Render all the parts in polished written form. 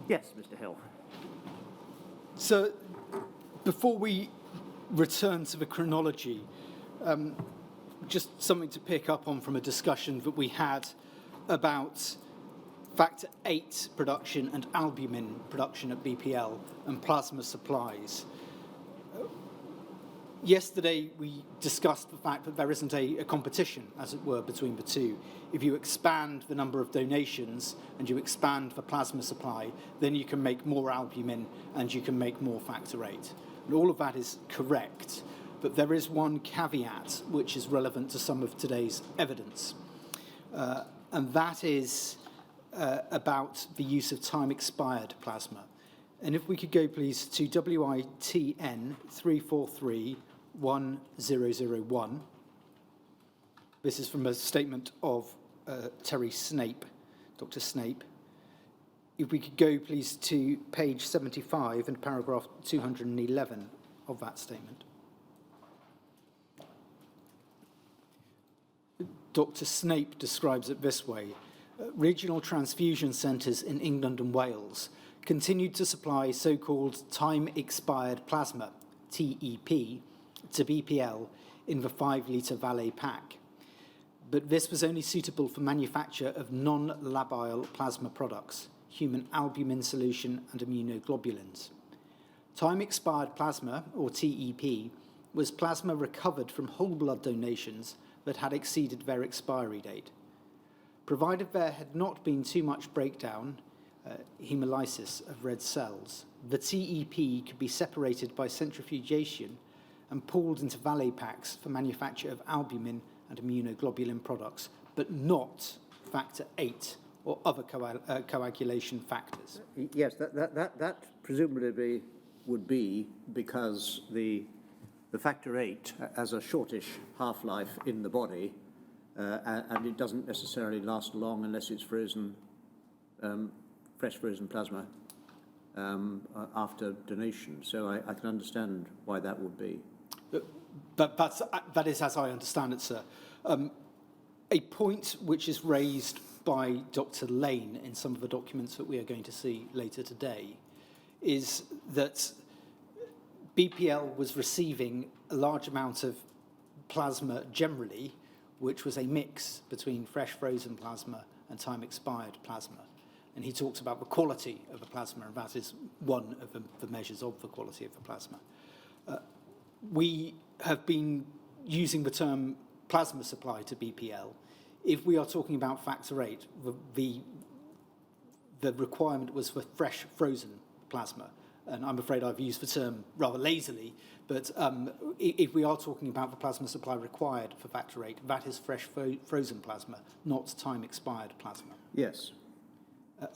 Yes, Mr. Hill. So, before we return to the chronology, just something to pick up on from a discussion that we had about factor VIII production and albumin production at BPL and plasma supplies. Yesterday, we discussed the fact that there isn't a competition, as it were, between the two. If you expand the number of donations and you expand the plasma supply, then you can make more albumin and you can make more factor VIII. And all of that is correct, but there is one caveat which is relevant to some of today's evidence, and that is about the use of time-expired plasma. And if we could go, please, to WITN 343-1001. This is from a statement of Terry Snape, Dr. Snape. If we could go, please, to page 75 and paragraph 211 of that statement. Dr. Snape describes it this way. Regional transfusion centres in England and Wales continued to supply so-called time-expired plasma, TEP, to BPL in the 5-litre Valet pack. But this was only suitable for manufacture of non-labile plasma products, human albumin solution and immunoglobulins. Time-expired plasma, or TEP, was plasma recovered from whole blood donations that had exceeded their expiry date. Provided there had not been too much breakdown, hemolysis of red cells, the TEP could be separated by centrifugation and pooled into Valet packs for manufacture of albumin and immunoglobulin products, but not factor VIII or other coagulation factors. Yes, that presumably would be because the factor VIII has a shortish half-life in the body, and it doesn't necessarily last long unless it's frozen, fresh frozen plasma after donation. So I can understand why that would be. But that is, as I understand it, sir. A point which is raised by Dr. Lane in some of the documents that we are going to see later today is that BPL was receiving a large amount of plasma generally, which was a mix between fresh frozen plasma and time-expired plasma. And he talks about the quality of the plasma, and that is one of the measures of the quality of the plasma. We have been using the term plasma supply to BPL. If we are talking about factor VIII, the requirement was for fresh frozen plasma. And I'm afraid I've used the term rather lazily, but if we are talking about the plasma supply required for factor VIII, that is fresh frozen plasma, not time-expired plasma. Yes.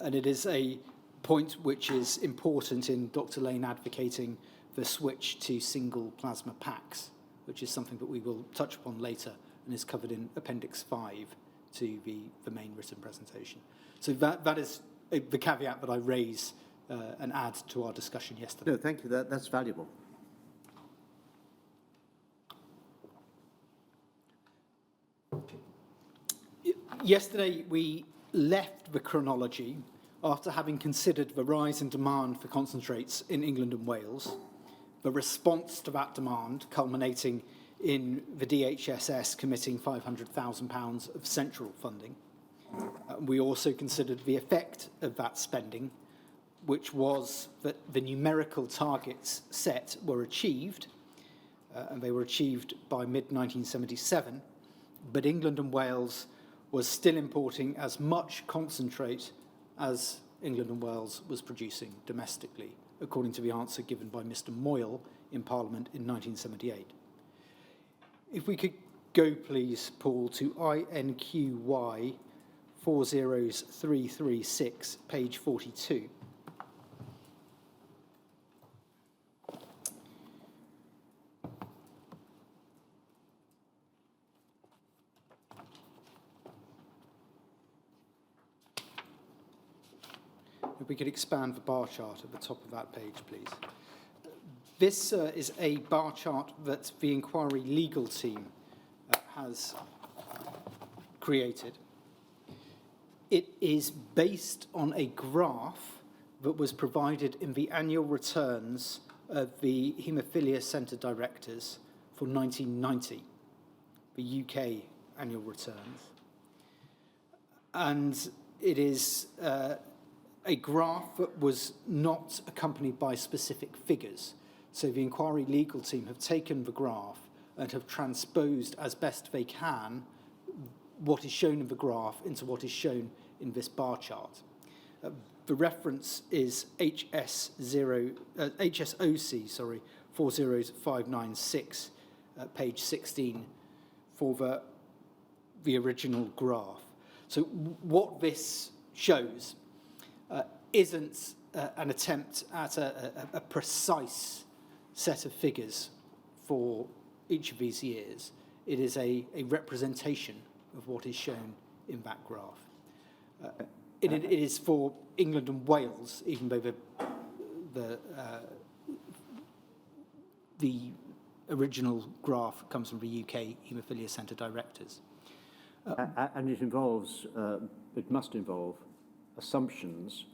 And it is a point which is important in Dr. Lane advocating the switch to single plasma packs, which is something that we will touch upon later and is covered in Appendix 5 to the main written presentation. So that is the caveat that I raise and add to our discussion yesterday. No, thank you. That's valuable. Yesterday, we left the chronology after having considered the rise in demand for concentrates in England and Wales, the response to that demand culminating in the DHSS committing £500,000 of central funding. We also considered the effect of that spending, which was that the numerical targets set were achieved, and they were achieved by mid-1977, but England and Wales was still importing as much concentrate as England and Wales was producing domestically, according to the answer given by Mr. Moyle in Parliament in 1978. If we could go, please, Paul, to INQY 40336, page 42. If we could expand the bar chart at the top of that page, please. This is a bar chart that the inquiry legal team has created. It is based on a graph that was provided in the annual returns of the Hemophilia Centre directors for 1990, the UK annual returns. And it is a graph that was not accompanied by specific figures. So the inquiry legal team have taken the graph and have transposed as best they can what is shown in the graph into what is shown in this bar chart. The reference is HSOC 40596, page 16, for the original graph. So what this shows isn't an attempt at a precise set of figures for each of these years. It is a representation of what is shown in that graph. It is for England and Wales, even though the original graph comes from the UK Hemophilia Centre directors. And it must involve assumptions,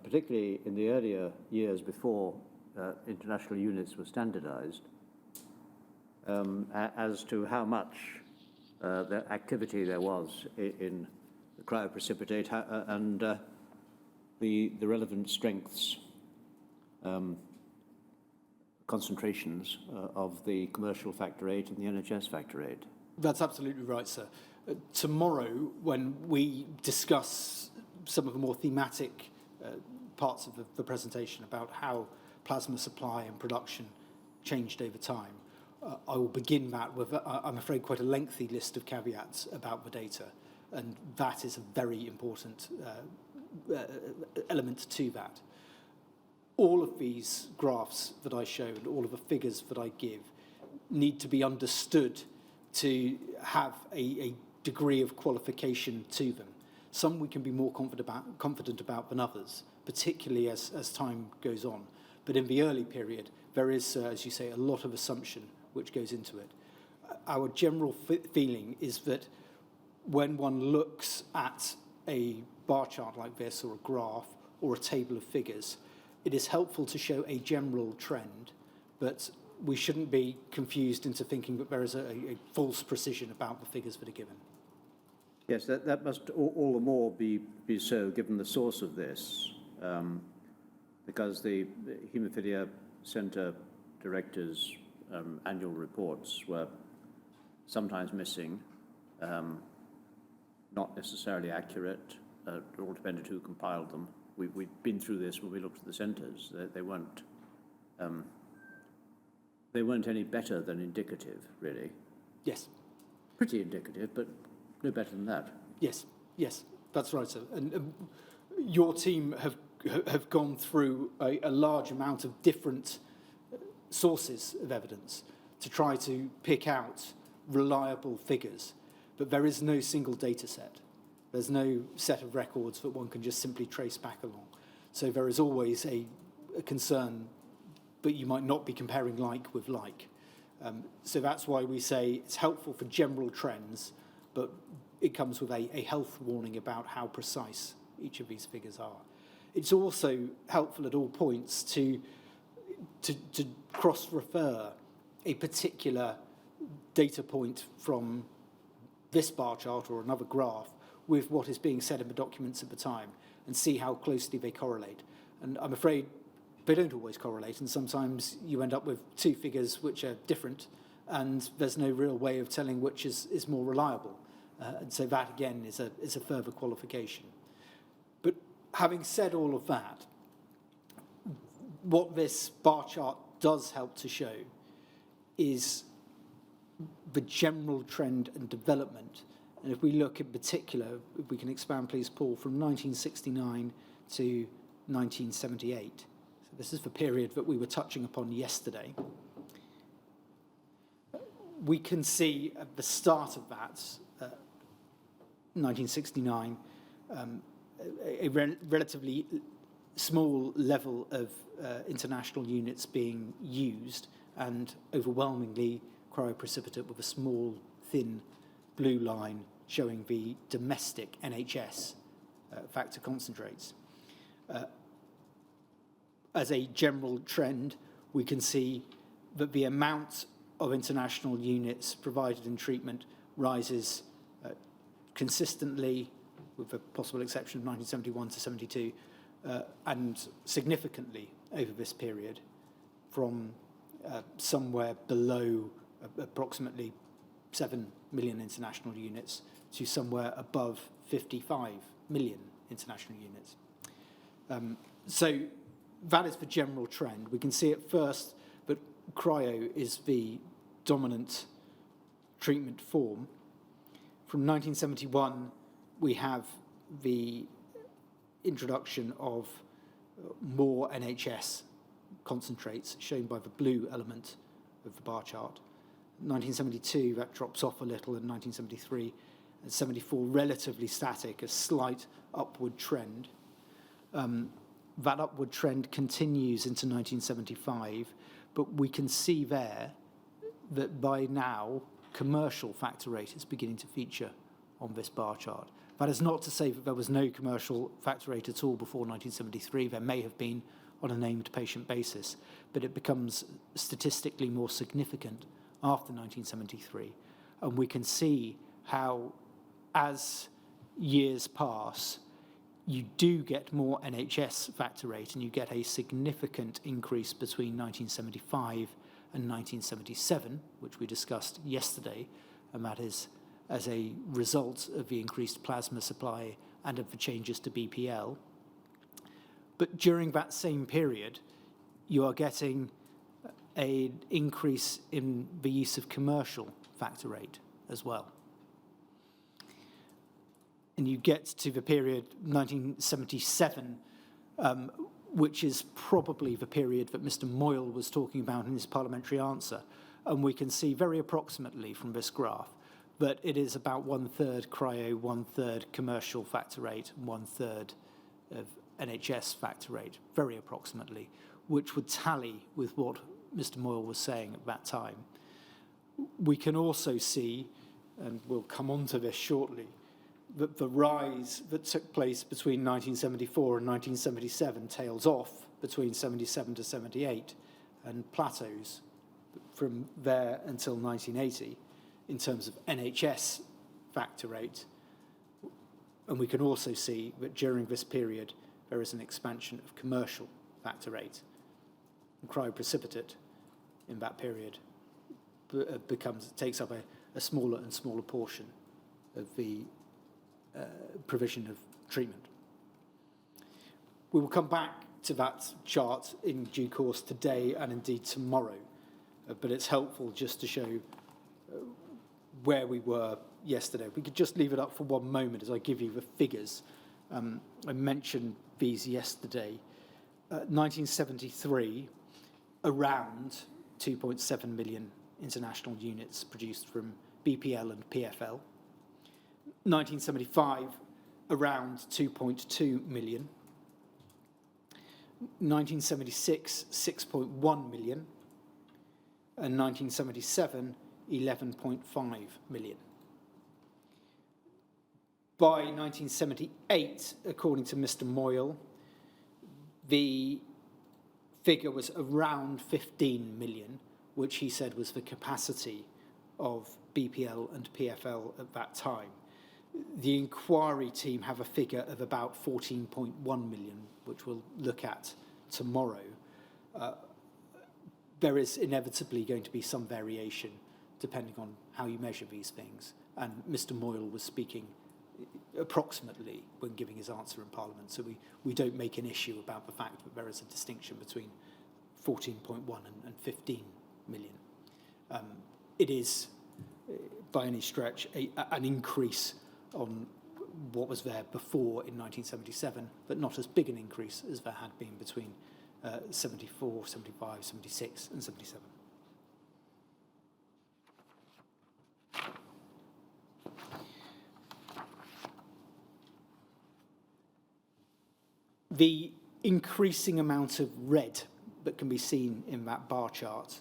particularly in the earlier years before international units were standardized, as to how much the activity there was in the cryoprecipitate and the relevant strengths, concentrations of the commercial factor VIII and the NHS factor VIII. That's absolutely right, sir. Tomorrow, when we discuss some of the more thematic parts of the presentation about how plasma supply and production changed over time, I will begin that with, I'm afraid, quite a lengthy list of caveats about the data, and that is a very important element to that. All of these graphs that I show and all of the figures that I give need to be understood to have a degree of qualification to them. Some we can be more confident about than others, particularly as time goes on. But in the early period, there is, as you say, a lot of assumption which goes into it. Our general feeling is that when one looks at a bar chart like this, or a graph, or a table of figures, it is helpful to show a general trend, but we shouldn't be confused into thinking that there is a false precision about the figures that are given. Yes, that must all the more be so given the source of this, because the Hemophilia Centre directors' annual reports were sometimes missing, not necessarily accurate. It all depended who compiled them. We've been through this when we looked at the centres. They weren't any better than indicative, really. Yes. Pretty indicative, but no better than that. Yes, that's right, sir. And your team have gone through a large amount of different sources of evidence to try to pick out reliable figures, but there is no single data set. There's no set of records that one can just simply trace back along. So there is always a concern that you might not be comparing like with like. So that's why we say it's helpful for general trends, but it comes with a health warning about how precise each of these figures are. It's also helpful at all points to cross-refer a particular data point from this bar chart or another graph with what is being said in the documents at the time and see how closely they correlate. And I'm afraid they don't always correlate, and sometimes you end up with two figures which are different, and there's no real way of telling which is more reliable. And so that, again, is a further qualification. But having said all of that, what this bar chart does help to show is the general trend and development. And if we look in particular, if we can expand, please, Paul, from 1969 to 1978. So this is the period that we were touching upon yesterday. We can see at the start of that, 1969, a relatively small level of international units being used, and overwhelmingly cryoprecipitate with a small, thin blue line showing the domestic NHS factor concentrates. as a general trend, we can see that the amount of international units provided in treatment rises consistently, with the possible exception of 1971 to 72, and significantly over this period, from somewhere below approximately 7 million international units to somewhere above 55 million international units. So that is the general trend. We can see at first that cryo is the dominant treatment form. From 1971, we have the introduction of more NHS concentrates, shown by the blue element of the bar chart. 1972, that drops off a little, and 1973 and 74, relatively static, a slight upward trend. That upward trend continues into 1975, but we can see there that by now, commercial factor VIII is beginning to feature on this bar chart. That is not to say that there was no commercial factor VIII at all before 1973. There may have been on a named patient basis, but it becomes statistically more significant after 1973. And we can see how, as years pass, you do get more NHS factor VIII, and you get a significant increase between 1975 and 1977, which we discussed yesterday, and that is as a result of the increased plasma supply and of the changes to BPL. But during that same period, you are getting an increase in the use of commercial factor VIII as well. And you get to the period 1977, which is probably the period that Mr. Moyle was talking about in his parliamentary answer. And we can see very approximately from this graph that it is about 1/3 cryo, 1/3 commercial factor VIII, and 1/3 of NHS factor VIII, very approximately, which would tally with what Mr. Moyle was saying at that time. We can also see, and we'll come on to this shortly, that the rise that took place between 1974 and 1977 tails off between 77 to 78 and plateaus from there until 1980 in terms of NHS factor VIII. And we can also see that during this period there is an expansion of commercial factor VIII. And cryoprecipitate in that period takes up a smaller and smaller portion of the provision of treatment. We will come back to that chart in due course today and indeed tomorrow, but it's helpful just to show where we were yesterday. We could just leave it up for one moment as I give you the figures. I mentioned these yesterday. 1973, around 2.7 million international units produced from BPL and PFL. 1975, around 2.2 million. 1976, 6.1 million. And 1977, 11.5 million. By 1978, according to Mr. Moyle, the figure was around 15 million, which he said was the capacity of BPL and PFL at that time. The inquiry team have a figure of about 14.1 million, which we'll look at tomorrow. There is inevitably going to be some variation depending on how you measure these things. And Mr. Moyle was speaking approximately when giving his answer in Parliament, so we don't make an issue about the fact that there is a distinction between 14.1 and 15 million. It is, by any stretch, an increase on what was there before in 1977, but not as big an increase as there had been between 74, 75, 76 and 77. The increasing amount of red that can be seen in that bar chart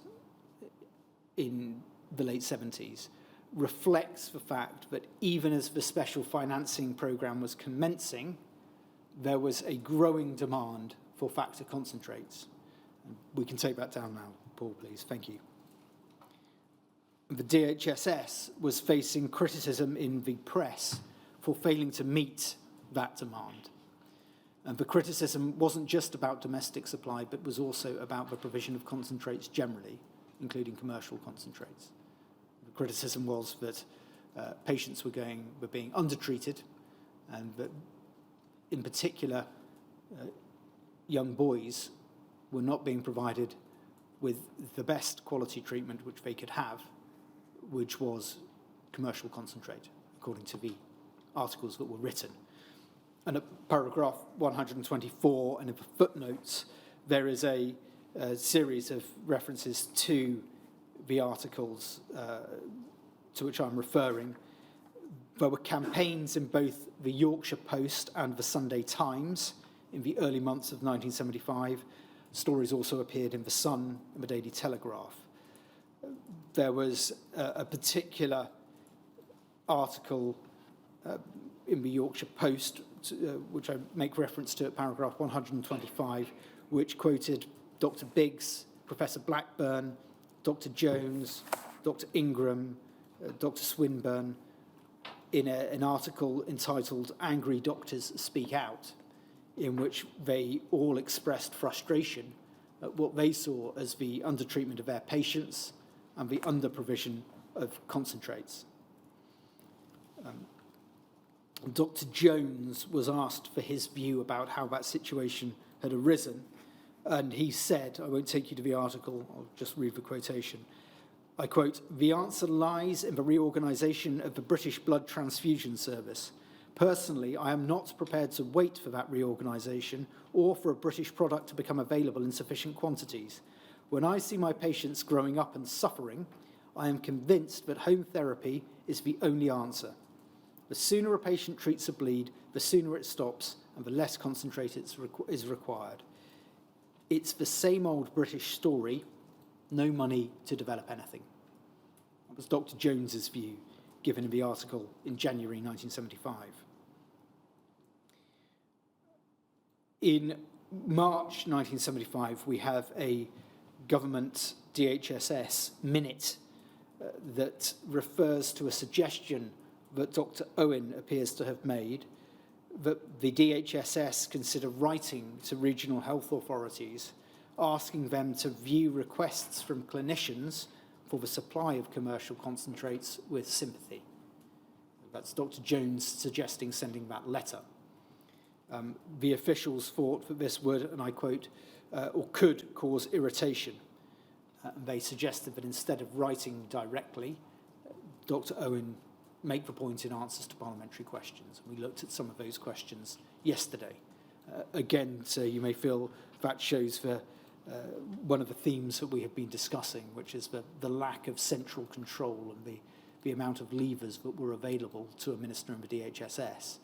in the late 70s reflects the fact that even as the special financing programme was commencing, there was a growing demand for for factor concentrates. We can take that down now, Paul, please. Thank you. The DHSS was facing criticism in the press for failing to meet that demand. And the criticism wasn't just about domestic supply, but was also about the provision of concentrates generally, including commercial concentrates. The criticism was that patients were being undertreated, and that in particular, young boys were not being provided with the best quality treatment which they could have, which was commercial concentrate, according to the articles that were written. And at paragraph 124 and in the footnotes, there is a series of references to the articles to which I'm referring. There were campaigns in both the Yorkshire Post and the Sunday Times in the early months of 1975. Stories also appeared in the Sun and the Daily Telegraph. There was a particular article in the Yorkshire Post, which I make reference to at paragraph 125, which quoted Dr. Biggs, Professor Blackburn, Dr. Jones, Dr. Ingram, Dr. Swinburne, in an article entitled "Angry Doctors Speak Out," in which they all expressed frustration at what they saw as the undertreatment of their patients and the underprovision of concentrates. Dr. Jones was asked for his view about how that situation had arisen, and he said, I won't take you to the article, I'll just read the quotation. I quote, "The answer lies in the reorganisation of the British Blood Transfusion Service. Personally, I am not prepared to wait for that reorganisation or for a British product to become available in sufficient quantities. When I see my patients growing up and suffering, I am convinced that home therapy is the only answer. The sooner a patient treats a bleed, the sooner it stops and the less concentrate is required. It's the same old British story, no money to develop anything." That was Dr. Jones's view, given in the article in January 1975. In March 1975, we have a government DHSS minute that refers to a suggestion that Dr. Owen appears to have made, that the DHSS consider writing to regional health authorities, asking them to view requests from clinicians for the supply of commercial concentrates with sympathy. That's Dr. Jones suggesting sending that letter. The officials thought that this would, and I quote, or could cause irritation. They suggested that instead of writing directly, Dr. Owen make the point in answers to parliamentary questions. We looked at some of those questions yesterday. Again, so you may feel that shows one of the themes that we have been discussing, which is the lack of central control and the amount of levers that were available to a minister in the DHSS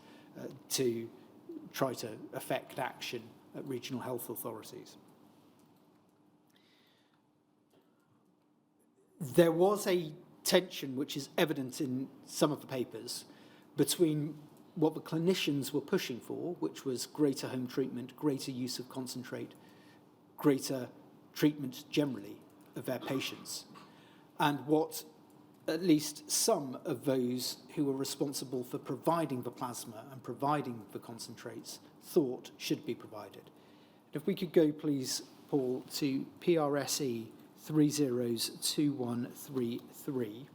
to try to affect action at regional health authorities. There was a tension, which is evident in some of the papers, between what the clinicians were pushing for, which was greater home treatment, greater use of concentrate, greater treatment generally of their patients, and what at least some of those who were responsible for providing the plasma and providing the concentrates thought should be provided. If we could go, please, Paul, to PRSE 302133.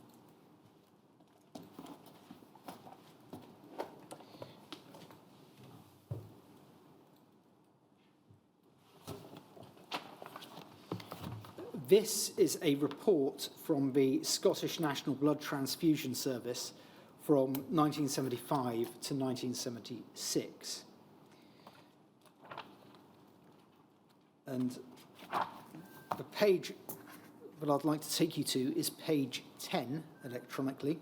This is a report from the Scottish National Blood Transfusion Service from 1975 to 1976. And the page that I'd like to take you to is page 10 electronically.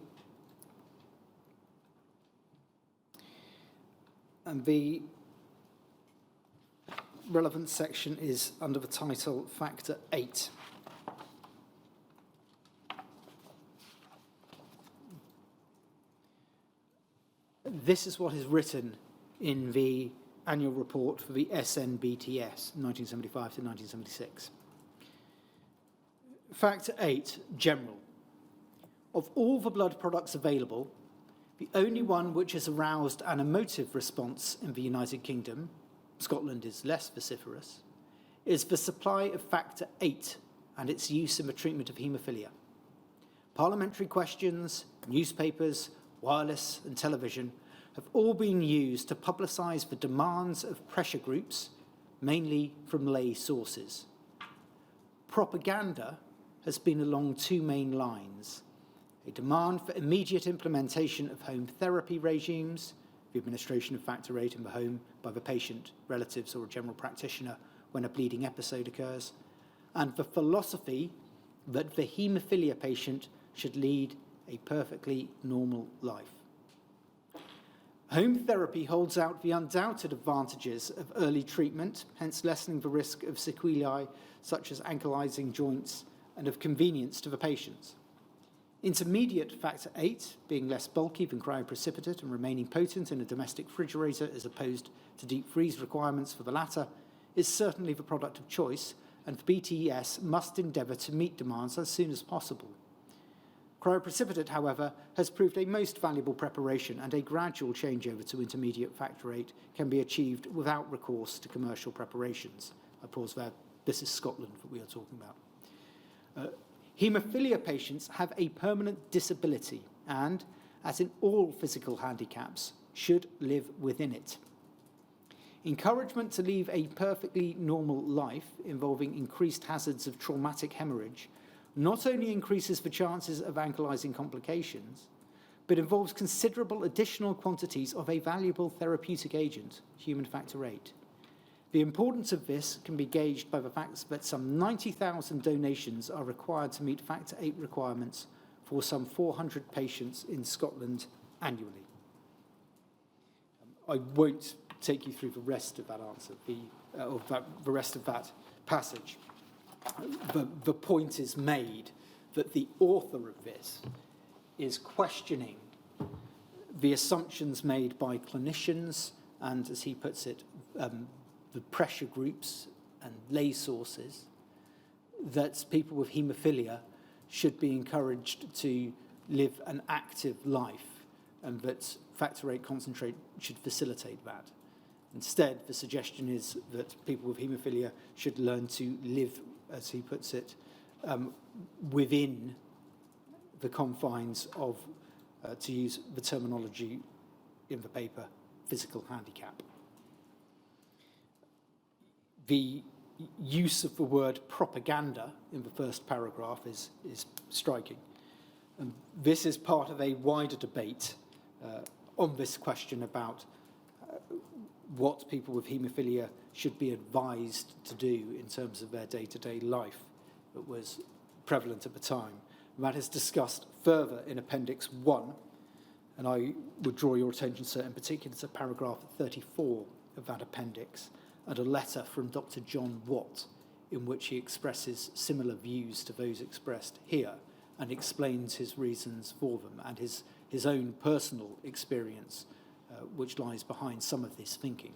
And the relevant section is under the title Factor 8. This is what is written in the annual report for the SNBTS, 1975 to 1976. Factor 8, general. Of all the blood products available, the only one which has aroused an emotive response in the United Kingdom, Scotland is less vociferous, is the supply of factor 8 and its use in the treatment of haemophilia. Parliamentary questions, newspapers, wireless and television have all been used to publicise the demands of pressure groups, mainly from lay sources. Propaganda has been along two main lines: a demand for immediate implementation of home therapy regimes, the administration of factor 8 in the home by the patient, relatives or a general practitioner when a bleeding episode occurs, and the philosophy that the haemophilia patient should lead a perfectly normal life. Home therapy holds out the undoubted advantages of early treatment, hence lessening the risk of sequelae such as ankylosing joints, and of convenience to the patients. Intermediate factor 8, being less bulky than cryoprecipitate and remaining potent in a domestic refrigerator as opposed to deep freeze requirements for the latter, is certainly the product of choice, and the BTS must endeavour to meet demands as soon as possible. Cryoprecipitate, however, has proved a most valuable preparation, and a gradual changeover to intermediate factor 8 can be achieved without recourse to commercial preparations. I pause there. This is Scotland that we are talking about. Haemophilia patients have a permanent disability and, as in all physical handicaps, should live within it. Encouragement to lead a perfectly normal life involving increased hazards of traumatic hemorrhage not only increases the chances of ankylosing complications, but involves considerable additional quantities of a valuable therapeutic agent, human factor 8. The importance of this can be gauged by the fact that some 90,000 donations are required to meet factor 8 requirements for some 400 patients in Scotland annually. I won't take you through the rest of that answer, the rest of that passage. The point is made that the author of this is questioning the assumptions made by clinicians and, as he puts it, the pressure groups and lay sources, that people with haemophilia should be encouraged to live an active life, and that factor 8 concentrate should facilitate that. Instead, the suggestion is that people with haemophilia should learn to live, as he puts it, within the confines of, to use the terminology in the paper, physical handicap. The use of the word propaganda in the first paragraph is striking. And this is part of a wider debate on this question about what people with haemophilia should be advised to do in terms of their day-to-day life that was prevalent at the time. And that is discussed further in Appendix 1, and I would draw your attention, sir, in particular to paragraph 34 of that appendix, and a letter from Dr. John Watt in which he expresses similar views to those expressed here and explains his reasons for them and his own personal experience which lies behind some of this thinking.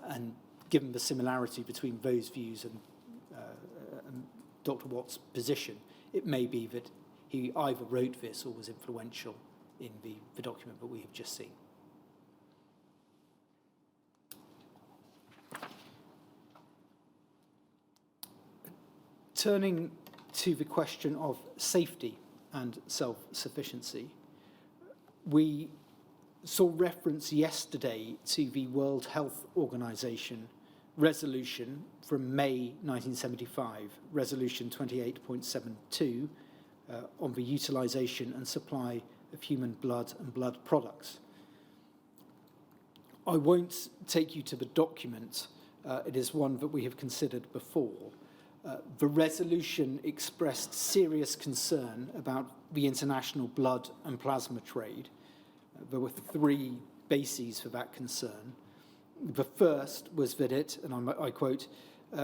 And given the similarity between those views and Dr. Watt's position, it may be that he either wrote this or was influential in the document that we have just seen. Turning to the question of safety and self-sufficiency, we saw reference yesterday to the World Health Organization resolution from May 1975, resolution 28.72, on the utilization and supply of human blood and blood products. I won't take you to the document. It is one that we have considered before. The resolution expressed serious concern about the international blood and plasma trade. There were three bases for that concern. The first was that it, and I quote,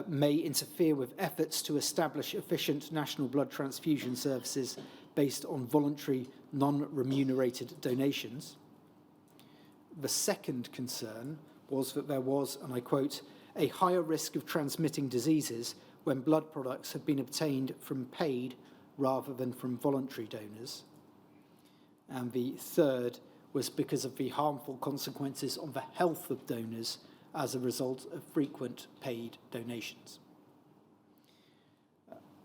may interfere with efforts to establish efficient national blood transfusion services based on voluntary, non-remunerated donations. The second concern was that there was, and I quote, a higher risk of transmitting diseases when blood products have been obtained from paid rather than from voluntary donors. And the third was because of the harmful consequences on the health of donors as a result of frequent paid donations.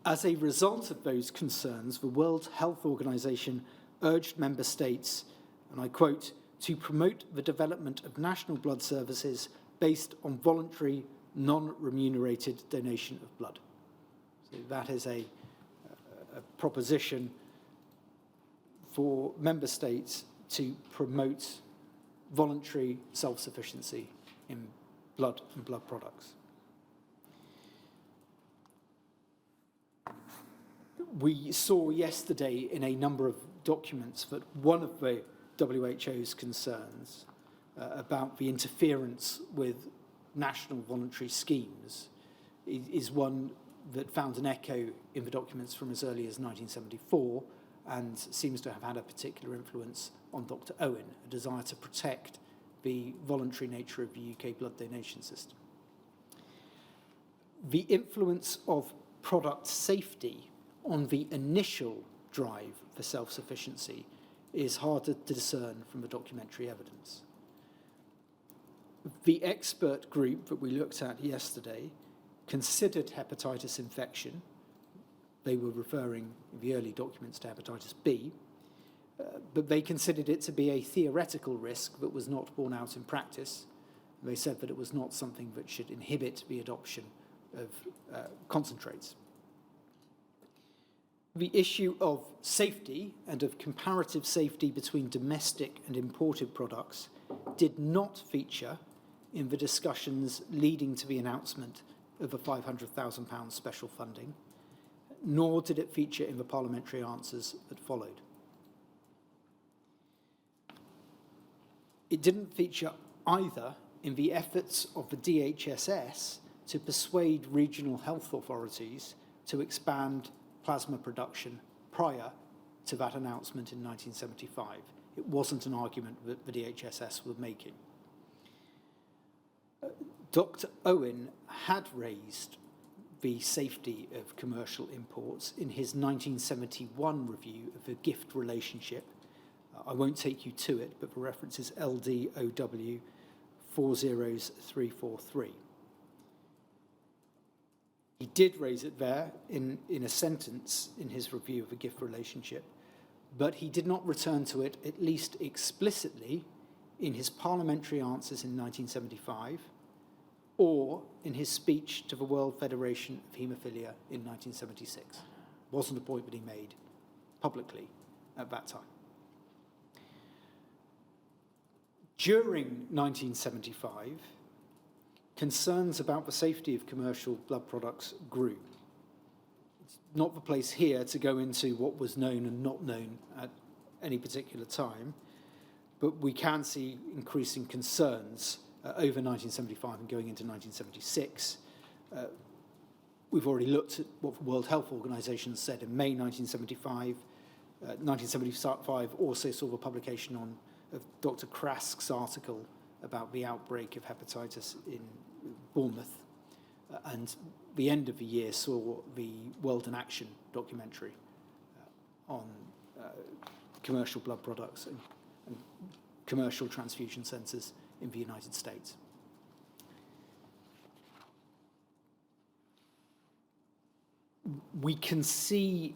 As a result of those concerns, the World Health Organization urged member states, and I quote, to promote the development of national blood services based on voluntary, non-remunerated donation of blood. So that is a proposition for member states to promote voluntary self-sufficiency in blood and blood products. We saw yesterday in a number of documents that one of the WHO's concerns about the interference with national voluntary schemes is one that found an echo in the documents from as early as 1974 and seems to have had a particular influence on Dr. Owen, a desire to protect the voluntary nature of the UK blood donation system. The influence of product safety on the initial drive for self-sufficiency is harder to discern from the documentary evidence. The expert group that we looked at yesterday considered hepatitis infection. They were referring in the early documents to hepatitis B, but they considered it to be a theoretical risk that was not borne out in practice. They said that it was not something that should inhibit the adoption of concentrates. The issue of safety and of comparative safety between domestic and imported products did not feature in the discussions leading to the announcement of a £500,000 special funding, nor did it feature in the parliamentary answers that followed. It didn't feature either in the efforts of the DHSS to persuade regional health authorities to expand plasma production prior to that announcement in 1975. It wasn't an argument that the DHSS were making. Dr. Owen had raised the safety of commercial imports in his 1971 review of the gift relationship. I won't take you to it, but the reference is LDOW 40343. He did raise it there in a sentence in his review of the gift relationship, but he did not return to it, at least explicitly, in his parliamentary answers in 1975 or in his speech to the World Federation of Hemophilia in 1976. Wasn't a point that he made publicly at that time. During 1975, concerns about the safety of commercial blood products grew. It's not the place here to go into what was known and not known at any particular time, but we can see increasing concerns over 1975 and going into 1976. We've already looked at what the World Health Organization said in May 1975. 1975 also saw the publication of Dr. Krask's article about the outbreak of hepatitis in Bournemouth, and the end of the year saw the World in Action documentary on commercial blood products and commercial transfusion centres in the United States. We can see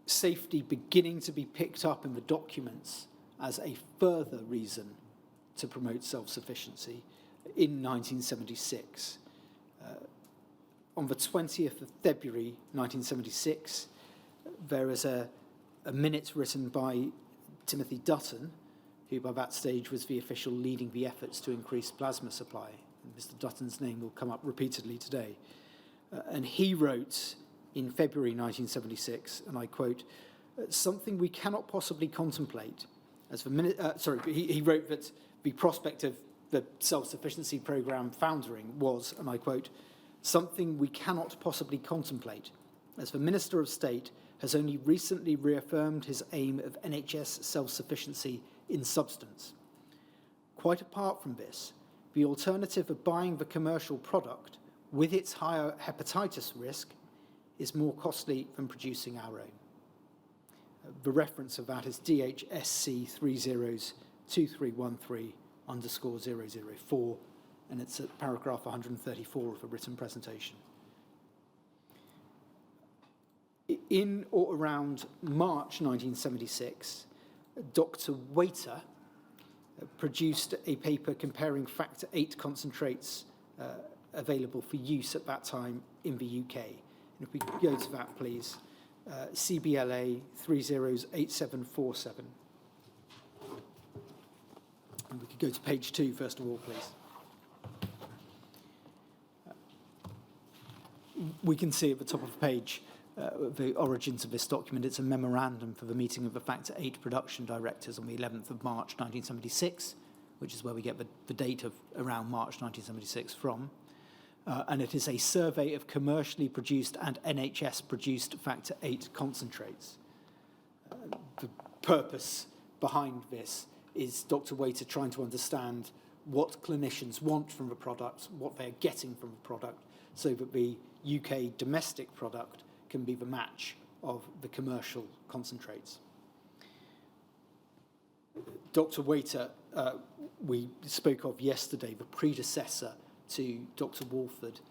safety beginning to be picked up in the documents as a further reason to promote self-sufficiency in 1976. On the 20th of February 1976, there is a minute written by Timothy Dutton, who by that stage was the official leading the efforts to increase plasma supply. And Mr. Dutton's name will come up repeatedly today. And he wrote in February 1976, and I quote, something we cannot possibly contemplate as the he wrote that the prospect of the self-sufficiency programme foundering was, and I quote, something we cannot possibly contemplate, as the Minister of State has only recently reaffirmed his aim of NHS self-sufficiency in substance. Quite apart from this, the alternative of buying the commercial product with its higher hepatitis risk is more costly than producing our own. The reference of that is DHSC 302313_004, and it's at paragraph 134 of the written presentation. In or around March 1976, Dr. Waiter produced a paper comparing factor VIII concentrates available for use at that time in the UK. And if we go to that, please, CBLA 308747. And we could go to page 2, first of all, please. We can see at the top of the page the origins of this document. It's a memorandum for the meeting of the Factor VIII production directors on the 11th of March 1976, which is where we get the date of around March 1976 from. And it is a survey of commercially produced and NHS-produced Factor VIII concentrates. The purpose behind this is Dr. Waiter trying to understand what clinicians want from the product, what they're getting from the product, so that the UK domestic product can be the match of the commercial concentrates. Dr. Waiter, we spoke of yesterday, the predecessor to Dr. Walford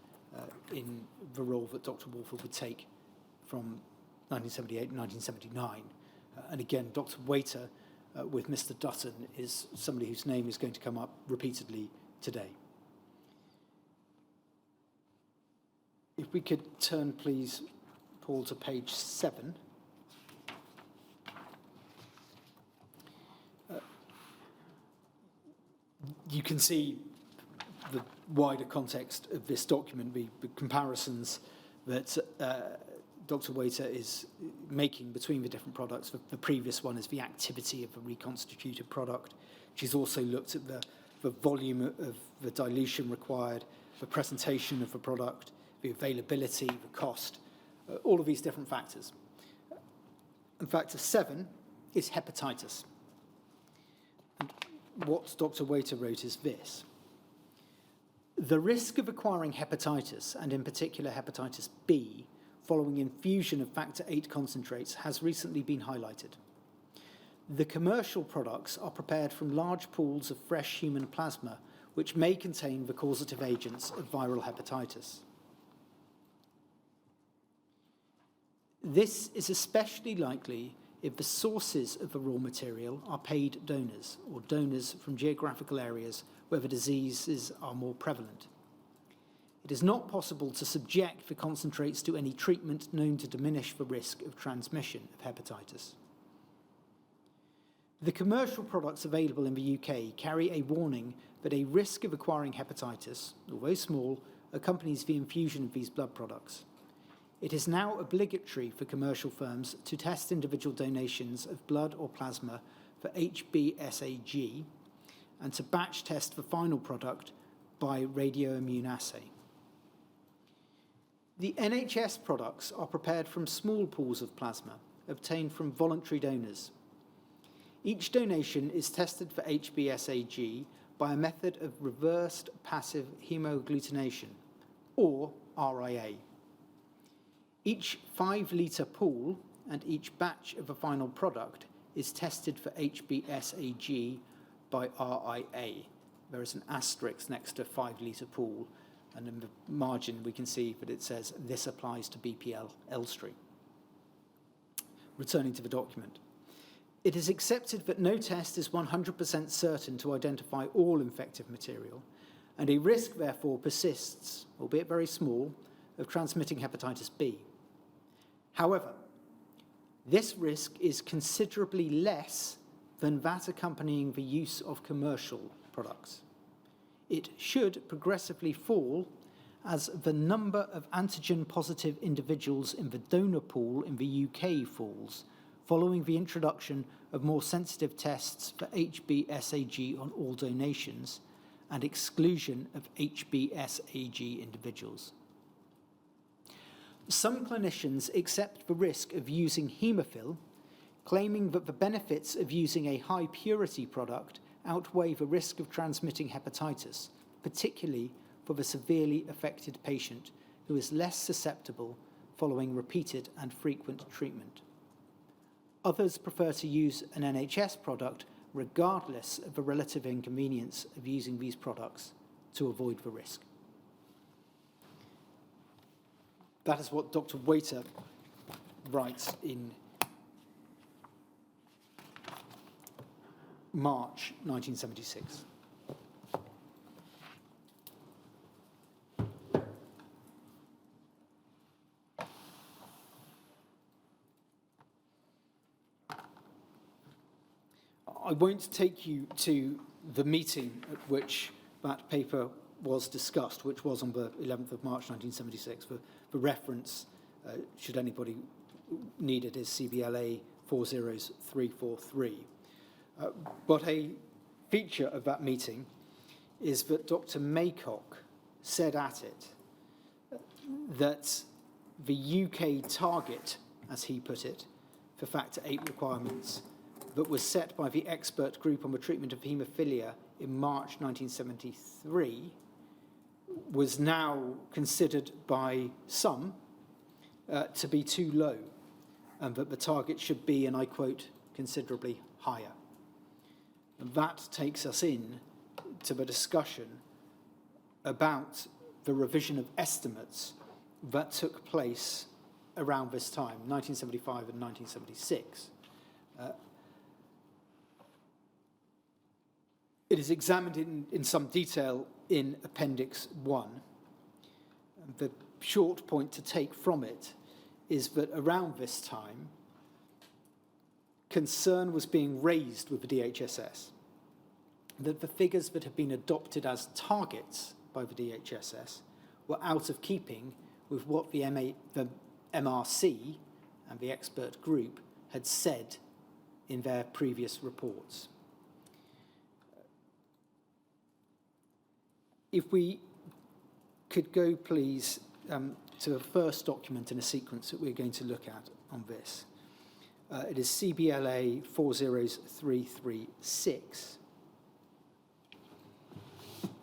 in the role that Dr. Walford would take from 1978 to 1979. And again, Dr. Waiter with Mr. Dutton is somebody whose name is going to come up repeatedly today. If we could turn, please, Paul, to page 7. You can see the wider context of this document, the comparisons that Dr. Waiter is making between the different products. The previous one is the activity of a reconstituted product. She's also looked at the volume of the dilution required, the presentation of the product, the availability, the cost, all of these different factors. And factor 7 is hepatitis. And what Dr. Waiter wrote is this: the risk of acquiring hepatitis, and in particular hepatitis B, following infusion of factor VIII concentrates has recently been highlighted. The commercial products are prepared from large pools of fresh human plasma, which may contain the causative agents of viral hepatitis. This is especially likely if the sources of the raw material are paid donors, or donors from geographical areas where the diseases are more prevalent. It is not possible to subject the concentrates to any treatment known to diminish the risk of transmission of hepatitis. The commercial products available in the UK carry a warning that a risk of acquiring hepatitis, although small, accompanies the infusion of these blood products. It is now obligatory for commercial firms to test individual donations of blood or plasma for HBsAg and to batch test the final product by radioimmunoassay. The NHS products are prepared from small pools of plasma obtained from voluntary donors. Each donation is tested for HBsAg by a method of reversed passive hemagglutination, or RIA. Each 5-litre pool and each batch of a final product is tested for HBsAg by RIA. There is an asterisk next to 5-litre pool, and in the margin we can see that it says this applies to BPL Elstree. Returning to the document. It is accepted that no test is 100% certain to identify all infective material, and a risk therefore persists, albeit very small, of transmitting hepatitis B. However, this risk is considerably less than that accompanying the use of commercial products. It should progressively fall as the number of antigen-positive individuals in the donor pool in the UK falls, following the introduction of more sensitive tests for HBsAg on all donations and exclusion of HBsAg individuals. Some clinicians accept the risk of using Hemophilia, claiming that the benefits of using a high-purity product outweigh the risk of transmitting hepatitis, particularly for the severely affected patient who is less susceptible following repeated and frequent treatment. Others prefer to use an NHS product regardless of the relative inconvenience of using these products to avoid the risk. That is what Dr. Waiter writes in March 1976. I won't take you to the meeting at which that paper was discussed, which was on the 11th of March 1976. For reference, should anybody need it, is CBLA 40343. But a feature of that meeting is that Dr. Maycock said at it that the UK target, as he put it, for Factor VIII requirements that was set by the expert group on the treatment of haemophilia in March 1973 was now considered by some to be too low, and that the target should be, and I quote, considerably higher. And that takes us in to the discussion about the revision of estimates that took place around this time, 1975 and 1976. It is examined in some detail in Appendix 1. The short point to take from it is that around this time, concern was being raised with the DHSS that the figures that had been adopted as targets by the DHSS were out of keeping with what the MRC and the expert group had said in their previous reports. If we could go, please, to the first document in a sequence that we're going to look at on this. It is CBLA 40336.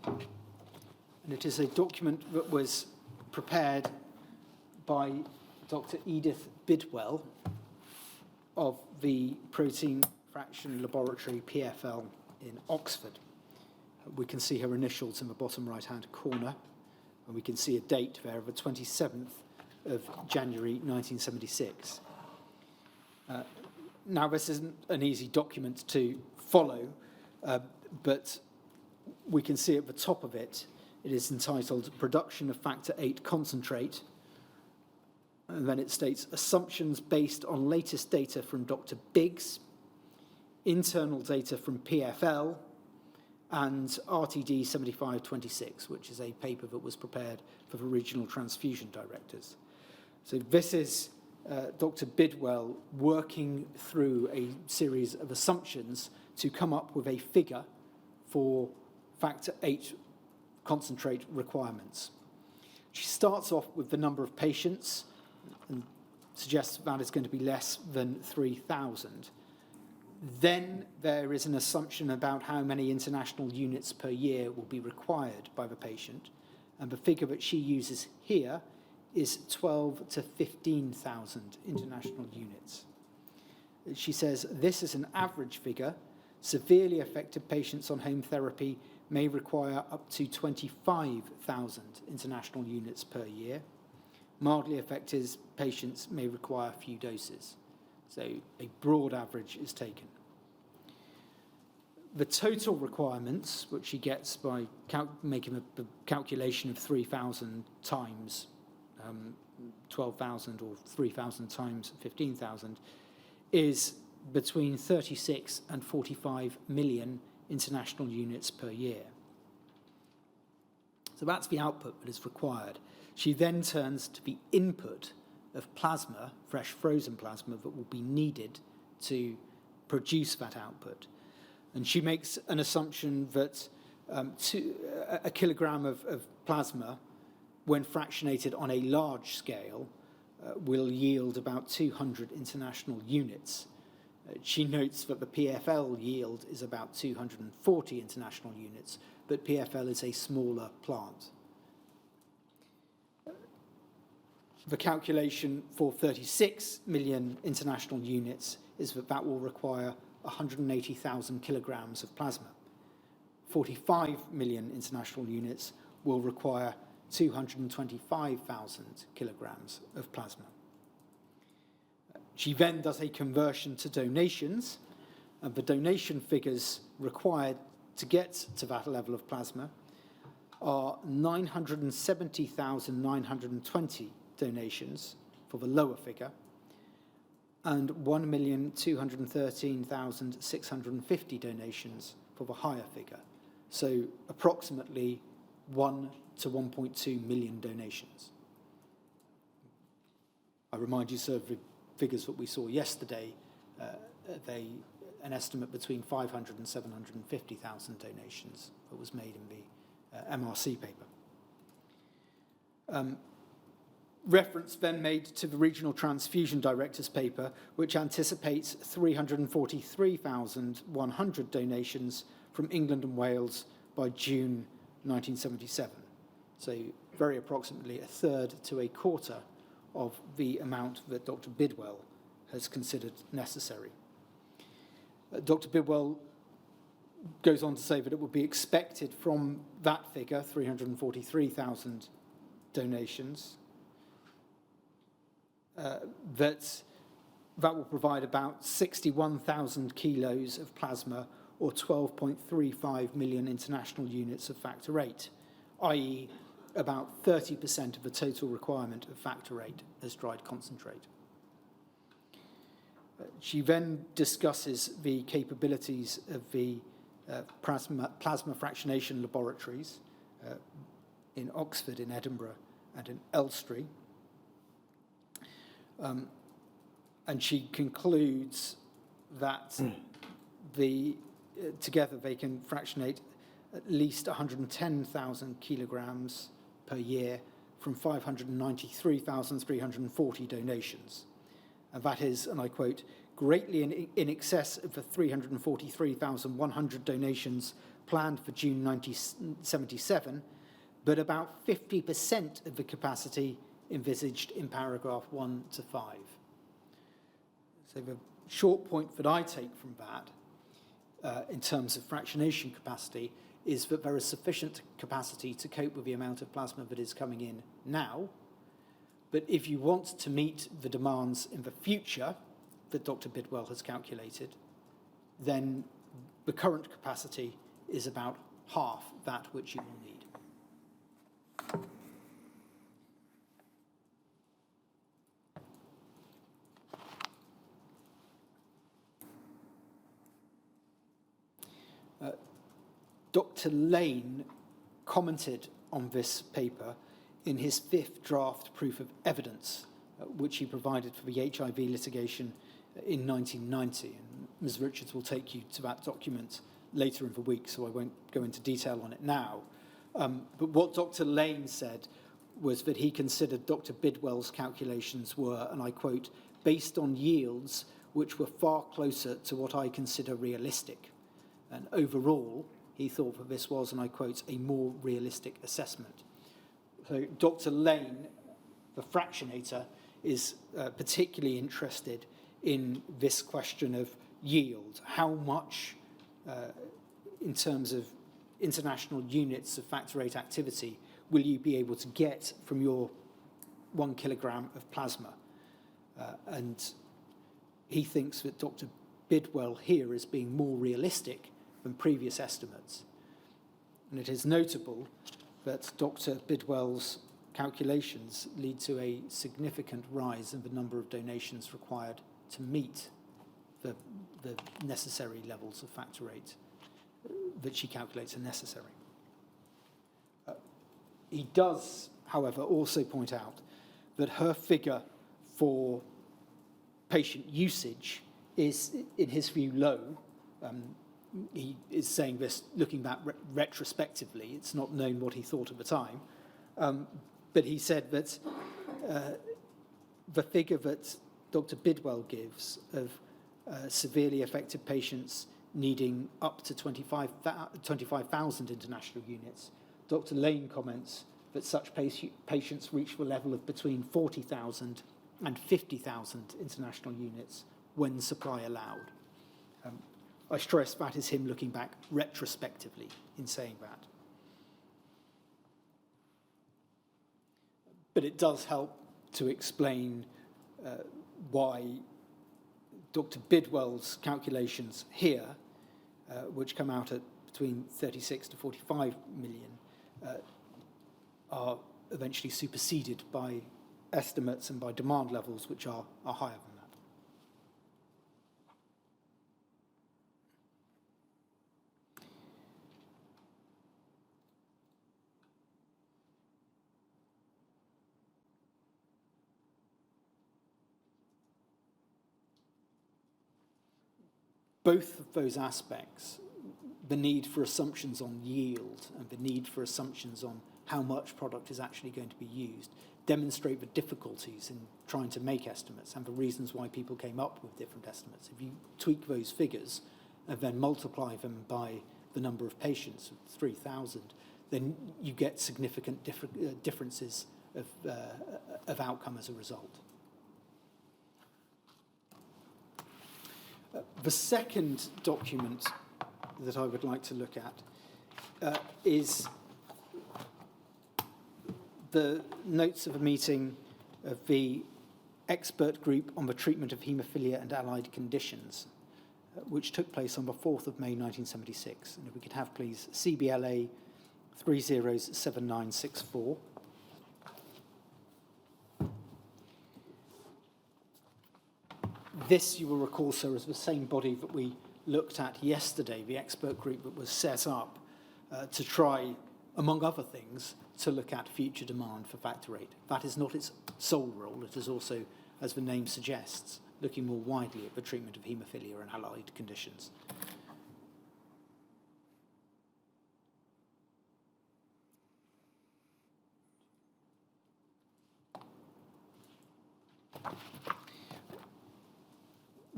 And it is a document that was prepared by Dr. Edith Bidwell of the Protein Fraction Laboratory, PFL, in Oxford. We can see her initials in the bottom right-hand corner, and we can see a date there of the 27th of January 1976. Now, this isn't an easy document to follow, but we can see at the top of it, it is entitled Production of Factor VIII Concentrate, and then it states assumptions based on latest data from Dr. Biggs, internal data from PFL, and RTD 7526, which is a paper that was prepared for the regional transfusion directors. So this is Dr. Bidwell working through a series of assumptions to come up with a figure for Factor VIII concentrate requirements. She starts off with the number of patients and suggests that is going to be less than 3,000. Then there is an assumption about how many international units per year will be required by the patient, and the figure that she uses here is 12 to 15,000 international units. She says this is an average figure. Severely affected patients on home therapy may require up to 25,000 international units per year. Mildly affected patients may require a few doses. So a broad average is taken. The total requirements, which she gets by making a calculation of 3,000 times 12,000 or 3,000 times 15,000, is between 36 and 45 million international units per year. So that's the output that is required. She then turns to the input of plasma, fresh frozen plasma, that will be needed to produce that output. And she makes an assumption that a kilogram of plasma, when fractionated on a large scale, will yield about 200 international units. She notes that the PFL yield is about 240 international units, but PFL is a smaller plant. The calculation for 36 million international units is that that will require 180,000 kilograms of plasma. 45 million international units will require 225,000 kilograms of plasma. She then does a conversion to donations, and the donation figures required to get to that level of plasma are 970,920 donations for the lower figure and 1,213,650 donations for the higher figure. So approximately 1 to 1.2 million donations. I remind you, sir, of the figures that we saw yesterday, an estimate between 500 and 750,000 donations that was made in the MRC paper. Reference then made to the Regional Transfusion Director's paper, which anticipates 343,100 donations from England and Wales by June 1977. So very approximately a third to a quarter of the amount that Dr. Bidwell has considered necessary. Dr. Bidwell goes on to say that it would be expected from that figure, 343,000 donations, that will provide about 61,000 kilos of plasma or 12.35 million international units of factor VIII, i.e. about 30% of the total requirement of factor VIII as dried concentrate. She then discusses the capabilities of the plasma fractionation laboratories in Oxford, in Edinburgh, and in Elstree. And she concludes that together they can fractionate at least 110,000 kilograms per year from 593,340 donations. And that is, and I quote, greatly in excess of the 343,100 donations planned for June 1977, but about 50% of the capacity envisaged in paragraph 1 to 5. So the short point that I take from that, in terms of fractionation capacity, is that there is sufficient capacity to cope with the amount of plasma that is coming in now. But if you want to meet the demands in the future that Dr. Bidwell has calculated, then the current capacity is about half that which you will need. Dr. Lane commented on this paper in his 5th draft proof of evidence, which he provided for the HIV litigation in 1990. And Ms. Richards will take you to that document later in the week, so I won't go into detail on it now. But what Dr. Lane said was that he considered Dr. Bidwell's calculations were, and I quote, based on yields which were far closer to what I consider realistic. And overall, he thought that this was, and I quote, a more realistic assessment. So Dr. Lane, the fractionator, is particularly interested in this question of yield. How much, in terms of international units of factor VIII activity, will you be able to get from your 1 kilogram of plasma? And he thinks that Dr. Bidwell here is being more realistic than previous estimates. And it is notable that Dr. Bidwell's calculations lead to a significant rise in the number of donations required to meet the necessary levels of factor VIII that she calculates are necessary. He does, however, also point out that her figure for patient usage is, in his view, low. He is saying this looking back retrospectively. It's not known what he thought at the time. But he said that the figure that Dr. Bidwell gives of severely affected patients needing up to 25,000 international units. Dr. Lane comments that such patients reach the level of between 40,000 and 50,000 international units when supply allowed. I stress that is him looking back retrospectively in saying that. But it does help to explain why Dr. Bidwell's calculations here, which come out at between 36 to 45 million, are eventually superseded by estimates and by demand levels which are higher than that. Both of those aspects, the need for assumptions on yield and the need for assumptions on how much product is actually going to be used, demonstrate the difficulties in trying to make estimates and the reasons why people came up with different estimates. If you tweak those figures and then multiply them by the number of patients, 3,000, then you get significant differences of outcome as a result. The second document that I would like to look at is the notes of a meeting of the expert group on the treatment of haemophilia and allied conditions, which took place on the 4th of May 1976. And if we could have, please, CBLA 307964. This, you will recall, sir, is the same body that we looked at yesterday, the expert group that was set up to try, among other things, to look at future demand for factor VIII. That is not its sole role. It is also, as the name suggests, looking more widely at the treatment of haemophilia and allied conditions.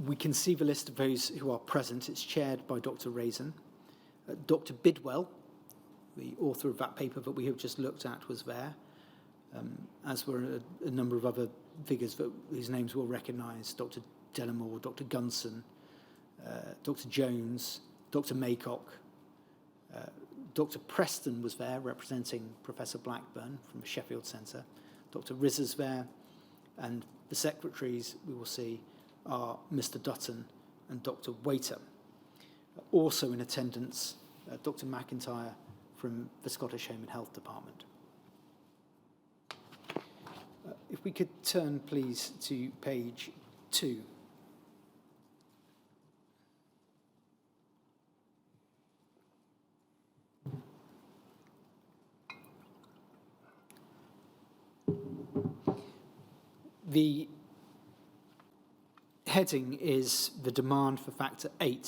We can see the list of those who are present. It's chaired by Dr. Raisin. Dr. Bidwell, the author of that paper that we have just looked at, was there, as were a number of other figures whose names we'll recognise: Dr. Delamore, Dr. Gunson, Dr. Jones, Dr. Maycock. Dr. Preston was there, representing Professor Blackburn from the Sheffield Centre. Dr. Rizza's there, and the secretaries, we will see, are Mr. Dutton and Dr. Waiter. Also in attendance, Dr. McIntyre from the Scottish Home and Health Department. If we could turn, please, to page 2. The heading is the demand for factor VIII,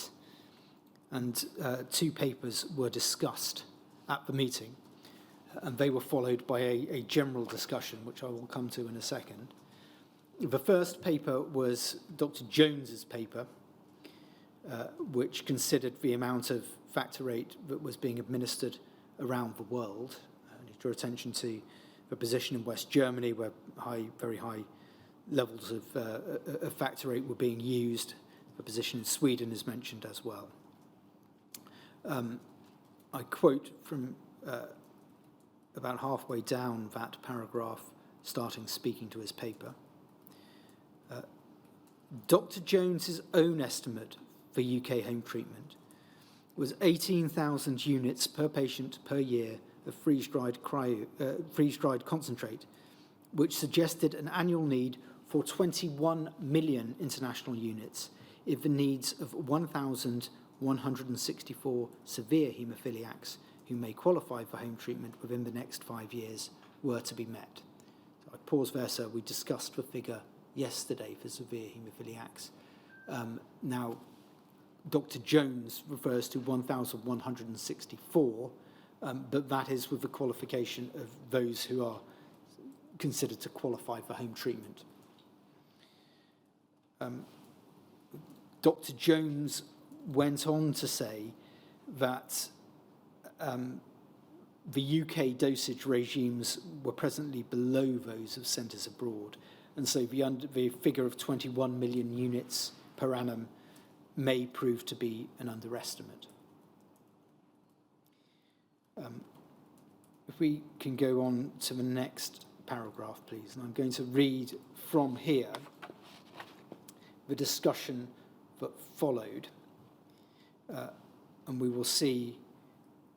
and 2 papers were discussed at the meeting, and they were followed by a general discussion, which I will come to in a second. The first paper was Dr. Jones's paper, which considered the amount of factor VIII that was being administered around the world. I drew attention to the position in West Germany, where very high levels of factor VIII were being used. The position in Sweden is mentioned as well. I quote from about halfway down that paragraph, starting speaking to his paper. Dr. Jones's own estimate for UK home treatment was 18,000 units per patient per year of freeze-dried concentrate, which suggested an annual need for 21 million international units if the needs of 1,164 severe haemophiliacs who may qualify for home treatment within the next 5 years were to be met. So I pause there, sir. We discussed the figure yesterday for severe haemophiliacs. Now, Dr. Jones refers to 1,164, but that is with the qualification of those who are considered to qualify for home treatment. Dr. Jones went on to say that the UK dosage regimes were presently below those of centres abroad, and so the figure of 21 million units per annum may prove to be an underestimate. If we can go on to the next paragraph, please, and I'm going to read from here the discussion that followed, and we will see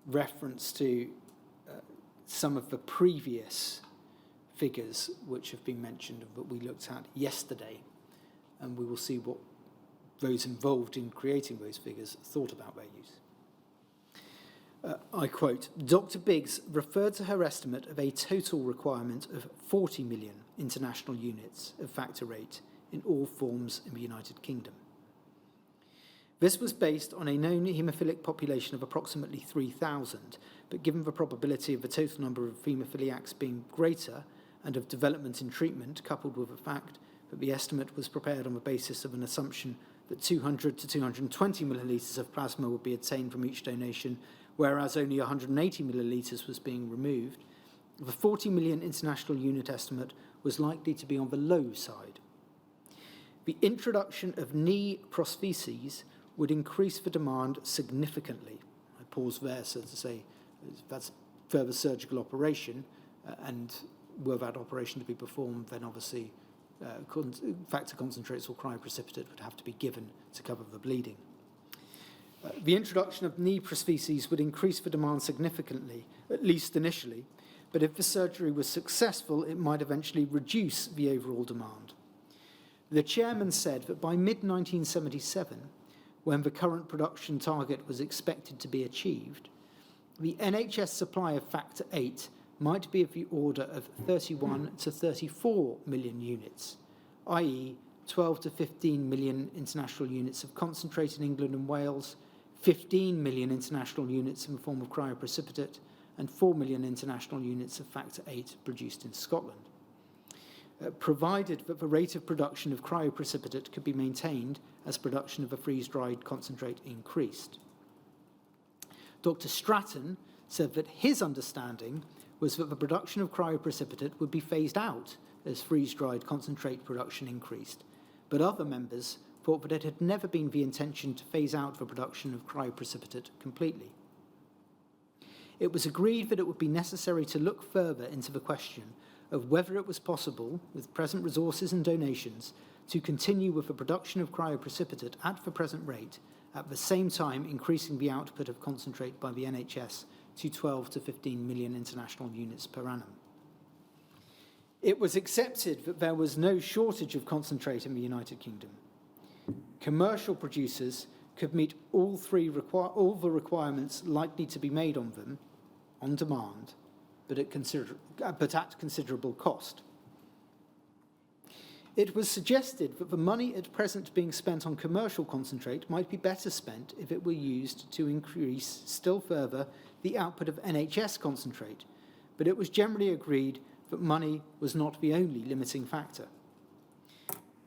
reference to some of the previous figures which have been mentioned and that we looked at yesterday, and we will see what those involved in creating those figures thought about their use. I quote, Dr. Biggs referred to her estimate of a total requirement of 40 million international units of factor VIII in all forms in the United Kingdom. This was based on a known haemophilic population of approximately 3,000, but given the probability of the total number of haemophiliacs being greater and of development in treatment, coupled with the fact that the estimate was prepared on the basis of an assumption that 200 to 220 millilitres of plasma would be obtained from each donation, whereas only 180 millilitres was being removed, the 40 million international unit estimate was likely to be on the low side. The introduction of knee prostheses would increase the demand significantly. I pause there, so to say, that's further surgical operation, and were that operation to be performed, then obviously factor concentrates or cryoprecipitate would have to be given to cover the bleeding. The introduction of knee prostheses would increase the demand significantly, at least initially, but if the surgery was successful, it might eventually reduce the overall demand. The chairman said that by mid-1977, when the current production target was expected to be achieved, the NHS supply of factor VIII might be of the order of 31 to 34 million units, i.e. 12 to 15 million international units of concentrate in England and Wales, 15 million international units in the form of cryoprecipitate, and 4 million international units of factor VIII produced in Scotland, provided that the rate of production of cryoprecipitate could be maintained as production of a freeze-dried concentrate increased. Dr. Stratton said that his understanding was that the production of cryoprecipitate would be phased out as freeze-dried concentrate production increased, but other members thought that it had never been the intention to phase out the production of cryoprecipitate completely. It was agreed that it would be necessary to look further into the question of whether it was possible, with present resources and donations, to continue with the production of cryoprecipitate at the present rate, at the same time increasing the output of concentrate by the NHS to 12 to 15 million international units per annum. It was accepted that there was no shortage of concentrate in the United Kingdom. Commercial producers could meet all the requirements likely to be made on them on demand, but at considerable cost. It was suggested that the money at present being spent on commercial concentrate might be better spent if it were used to increase still further the output of NHS concentrate, but it was generally agreed that money was not the only limiting factor.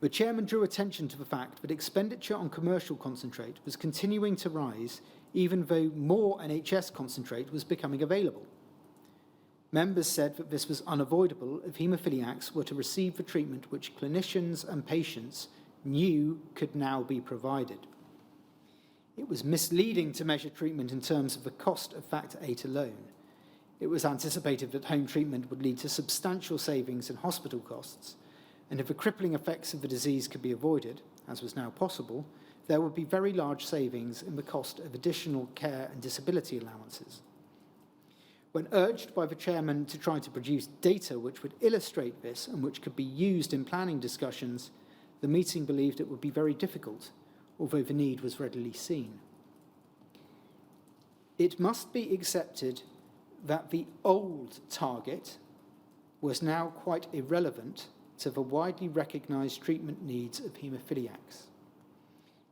The chairman drew attention to the fact that expenditure on commercial concentrate was continuing to rise even though more NHS concentrate was becoming available. Members said that this was unavoidable if haemophiliacs were to receive the treatment which clinicians and patients knew could now be provided. It was misleading to measure treatment in terms of the cost of factor VIII alone. It was anticipated that home treatment would lead to substantial savings in hospital costs, and if the crippling effects of the disease could be avoided, as was now possible, there would be very large savings in the cost of additional care and disability allowances. When urged by the chairman to try to produce data which would illustrate this and which could be used in planning discussions, the meeting believed it would be very difficult, although the need was readily seen. It must be accepted that the old target was now quite irrelevant to the widely recognised treatment needs of haemophiliacs.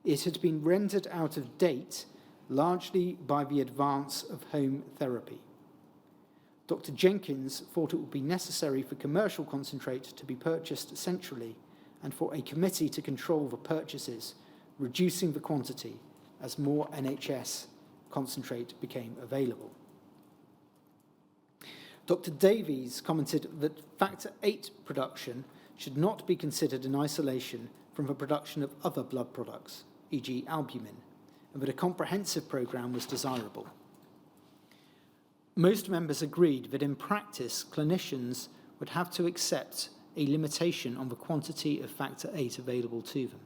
It had been rendered out of date largely by the advance of home therapy. Dr. Jenkins thought it would be necessary for commercial concentrate to be purchased centrally and for a committee to control the purchases reducing the quantity as more NHS concentrate became available. Dr. Davies commented that factor VIII production should not be considered in isolation from the production of other blood products, e.g. albumin, and that a comprehensive programme was desirable. Most members agreed that in practice, clinicians would have to accept a limitation on the quantity of factor VIII available to them.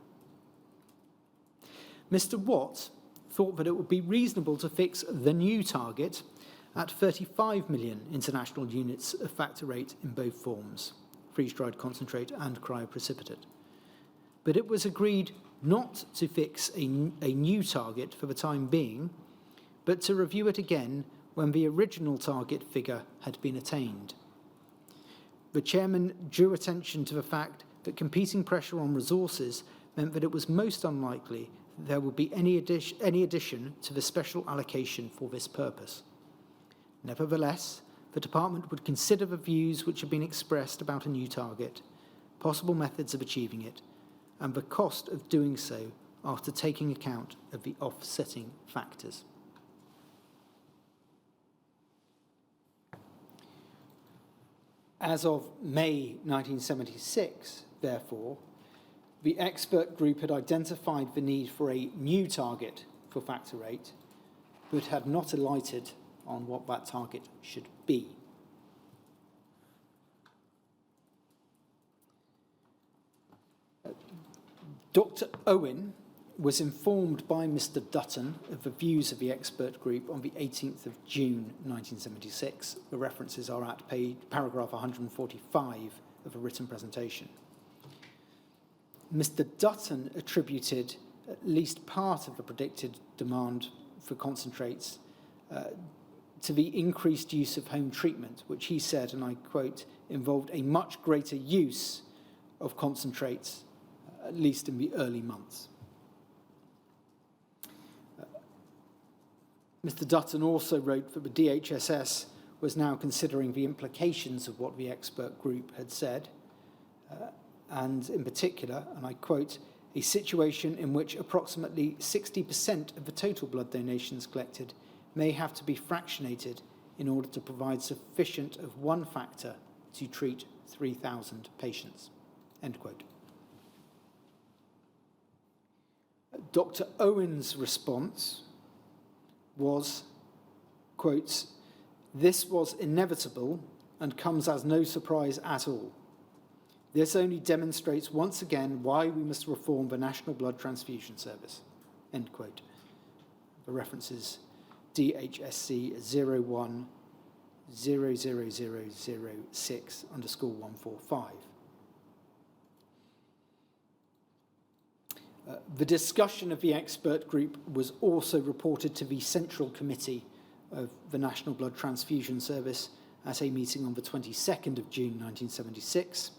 Mr. Watt thought that it would be reasonable to fix the new target at 35 million international units of factor VIII in both forms, freeze-dried concentrate and cryoprecipitate. But it was agreed not to fix a new target for the time being, but to review it again when the original target figure had been attained. The chairman drew attention to the fact that competing pressure on resources meant that it was most unlikely that there would be any addition to the special allocation for this purpose. Nevertheless, the department would consider the views which have been expressed about a new target, possible methods of achieving it, and the cost of doing so after taking account of the offsetting factors. As of May 1976, therefore, the expert group had identified the need for a new target for factor VIII, but had not alighted on what that target should be. Dr. Owen was informed by Mr. Dutton of the views of the expert group on the 18th of June 1976. The references are at paragraph 145 of a written presentation. Mr. Dutton attributed at least part of the predicted demand for concentrates to the increased use of home treatment, which he said, and I quote, involved a much greater use of concentrates, at least in the early months. Mr. Dutton also wrote that the DHSS was now considering the implications of what the expert group had said, and in particular, and I quote, a situation in which approximately 60% of the total blood donations collected may have to be fractionated in order to provide sufficient of one factor to treat 3,000 patients, end quote. Dr. Owen's response was, quotes, this was inevitable and comes as no surprise at all. This only demonstrates once again why we must reform the National Blood Transfusion Service, end quote. The reference is DHSC 01/00006_145. The discussion of the expert group was also reported to the Central Committee of the National Blood Transfusion Service at a meeting on the 22nd of June 1976.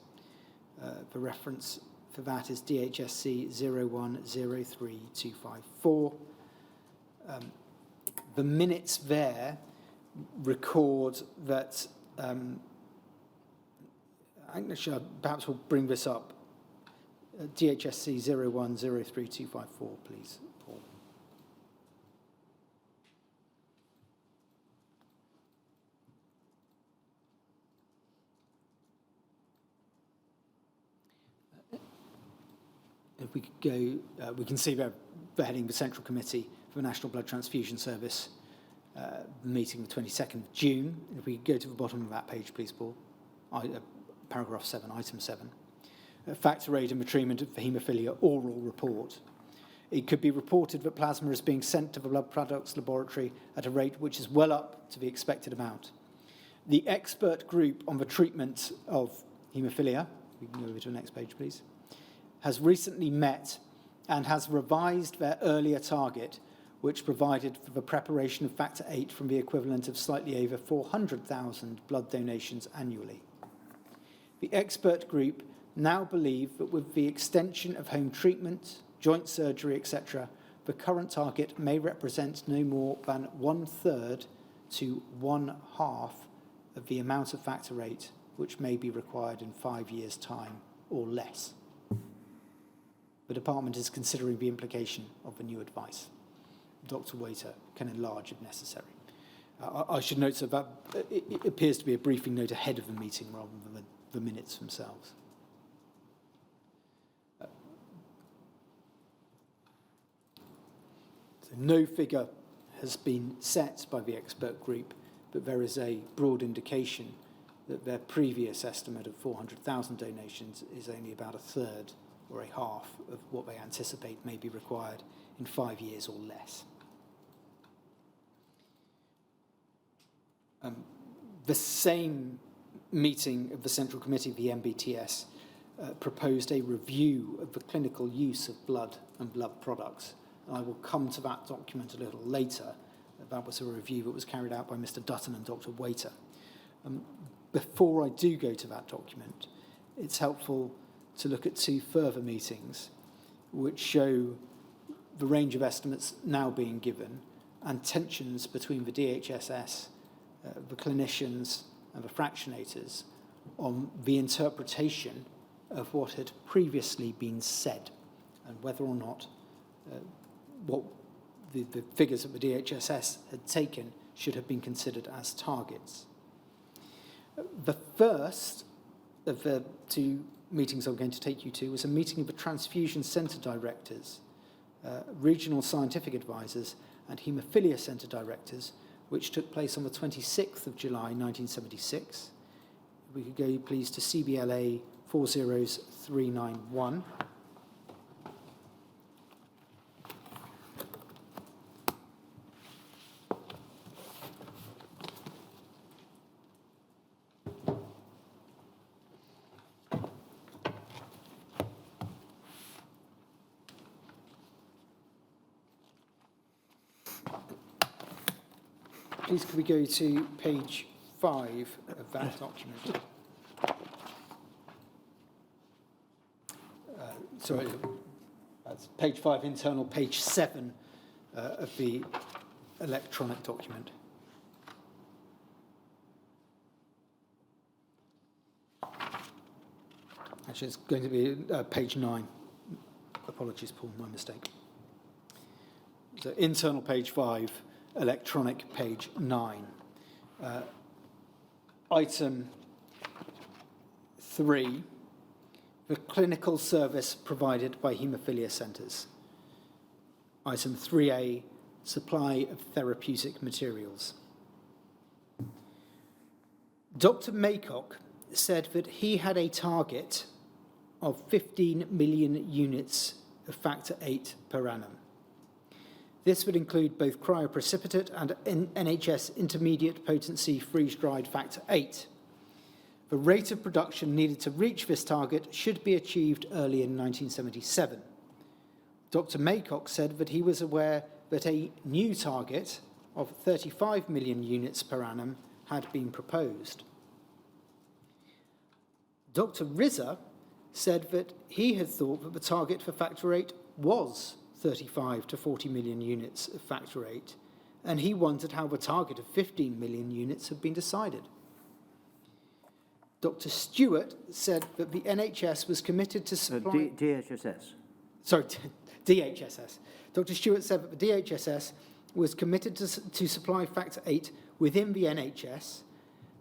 The reference for that is DHSC 01/03254. The minutes there record that, actually, perhaps we'll bring this up. DHSC 01/03254, please, Paul. If we could go, we can see they're heading the Central Committee for the National Blood Transfusion Service, meeting the 22nd of June. If we could go to the bottom of that page, please, Paul. Paragraph 7, item 7. Factor VIII in the treatment of hemophilia oral report. It could be reported that plasma is being sent to the blood products laboratory at a rate which is well up to the expected amount. The expert group on the treatment of hemophilia, we can go over to the next page, please, has recently met and has revised their earlier target, which provided for the preparation of factor VIII from the equivalent of slightly over 400,000 blood donations annually. The expert group now believe that with the extension of home treatment, joint surgery, etc., the current target may represent no more than 1/3 to 1/2 of the amount of factor VIII which may be required in 5 years' time or less. The department is considering the implication of the new advice. Dr. Waiter can enlarge if necessary. I should note that it appears to be a briefing note ahead of the meeting rather than the minutes themselves. So no figure has been set by the expert group, but there is a broad indication that their previous estimate of 400,000 donations is only about a third or a half of what they anticipate may be required in 5 years or less. The same meeting of the Central Committee of the MBTS proposed a review of the clinical use of blood and blood products. And I will come to that document a little later. That was a review that was carried out by Mr. Dutton and Dr. Waiter. Before I do go to that document, it's helpful to look at 2 further meetings which show the range of estimates now being given and tensions between the DHSS, the clinicians and the fractionators on the interpretation of what had previously been said and whether or not what the figures that the DHSS had taken should have been considered as targets. The first of the 2 meetings I'm going to take you to was a meeting of the transfusion centre directors, regional scientific advisors and haemophilia centre directors, which took place on the 26th of July 1976. If we could go please to CBLA 40391. Please could we go to page 5 of that document? Sorry, that's page 5 internal, page 7 of the electronic document. Actually, it's going to be page 9. Apologies, Paul, my mistake. So internal page 5. Electronic page 9. Item 3, the clinical service provided by haemophilia centres. Item 3A, supply of therapeutic materials. Dr. Maycock said that he had a target of 15 million units of factor VIII per annum. This would include both cryoprecipitate and NHS intermediate potency freeze-dried factor VIII. The rate of production needed to reach this target should be achieved early in 1977. Dr. Maycock said that he was aware that a new target of 35 million units per annum had been proposed. Dr. Rizza said that he had thought that the target for factor VIII was 35 to 40 million units of factor VIII, and he wondered how the target of 15 million units had been decided. Dr. Stewart said that the NHS was committed to supply... DHSS. Sorry, DHSS. Dr. Stewart said that the DHSS was committed to supply factor VIII within the NHS,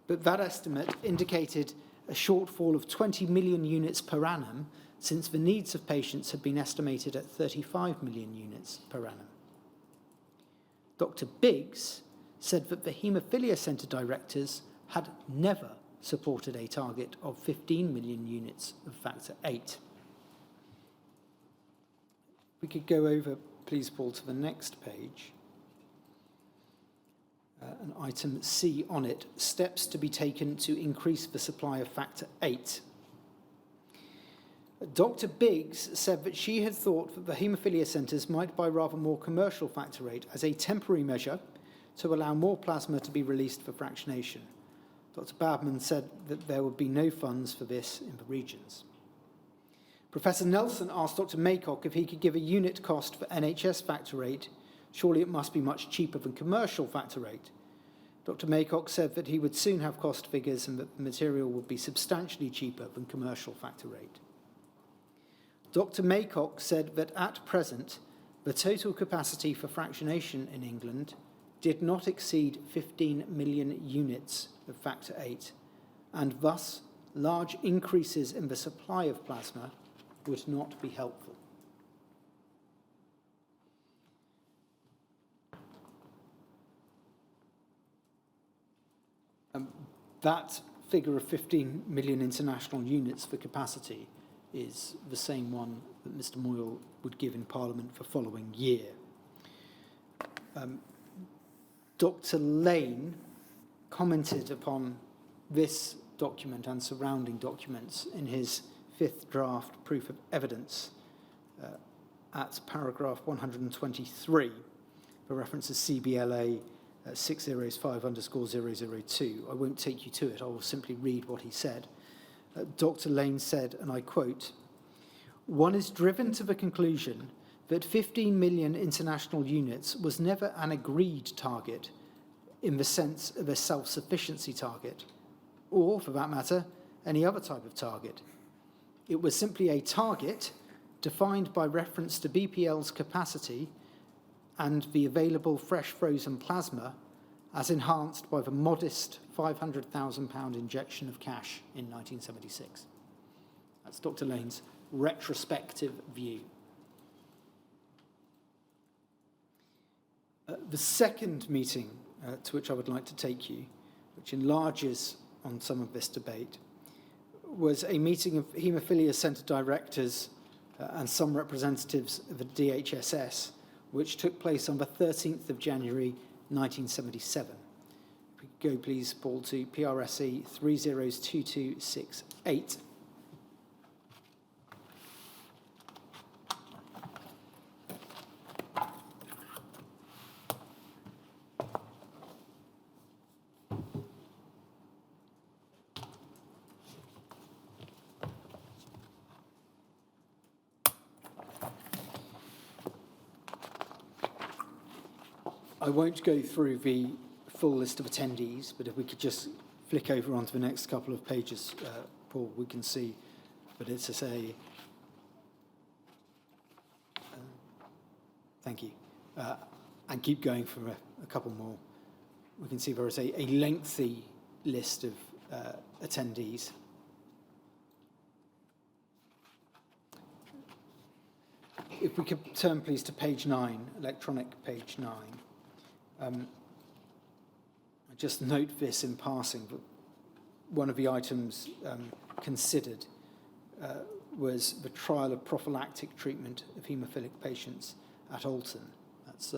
but that estimate indicated a shortfall of 20 million units per annum since the needs of patients had been estimated at 35 million units per annum. Dr. Biggs said that the haemophilia centre directors had never supported a target of 15 million units of factor VIII. We could go over, please, Paul, to the next page. And item C on it, steps to be taken to increase the supply of factor VIII. Dr. Biggs said that she had thought that the haemophilia centres might buy rather more commercial factor VIII as a temporary measure to allow more plasma to be released for fractionation. Dr. Badman said that there would be no funds for this in the regions. Professor Nelson asked Dr. Maycock if he could give a unit cost for NHS factor VIII. Surely it must be much cheaper than commercial factor VIII. Dr. Maycock said that he would soon have cost figures and that the material would be substantially cheaper than commercial factor VIII. Dr. Maycock said that at present, the total capacity for fractionation in England did not exceed 15 million units of factor VIII, and thus large increases in the supply of plasma would not be helpful. That figure of 15 million international units for capacity is the same one that Mr. Moyle would give in Parliament for following year. Dr. Lane commented upon this document and surrounding documents in his 5th draft proof of evidence at paragraph 123, for reference to CBLA 605_002. I won't take you to it, I will simply read what he said. Dr. Lane said, and I quote, "One is driven to the conclusion that 15 million international units was never an agreed target in the sense of a self-sufficiency target, or, for that matter, any other type of target. It was simply a target defined by reference to BPL's capacity and the available fresh frozen plasma as enhanced by the modest £500,000 injection of cash in 1976. That's Dr. Lane's retrospective view. The second meeting to which I would like to take you, which enlarges on some of this debate, was a meeting of Hemophilia Centre directors and some representatives of the DHSS, which took place on the 13th of January 1977. If we could go, please, Paul, to PRSE 302268. I won't go through the full list of attendees, but if we could just flick over onto the next couple of pages, Paul, we can see that it's thank you. And keep going for a couple more. We can see there is a lengthy list of attendees. If we could turn, please, to page 9, electronic page 9. I just note this in passing, but one of the items considered was the trial of prophylactic treatment of haemophilic patients at Alton. That's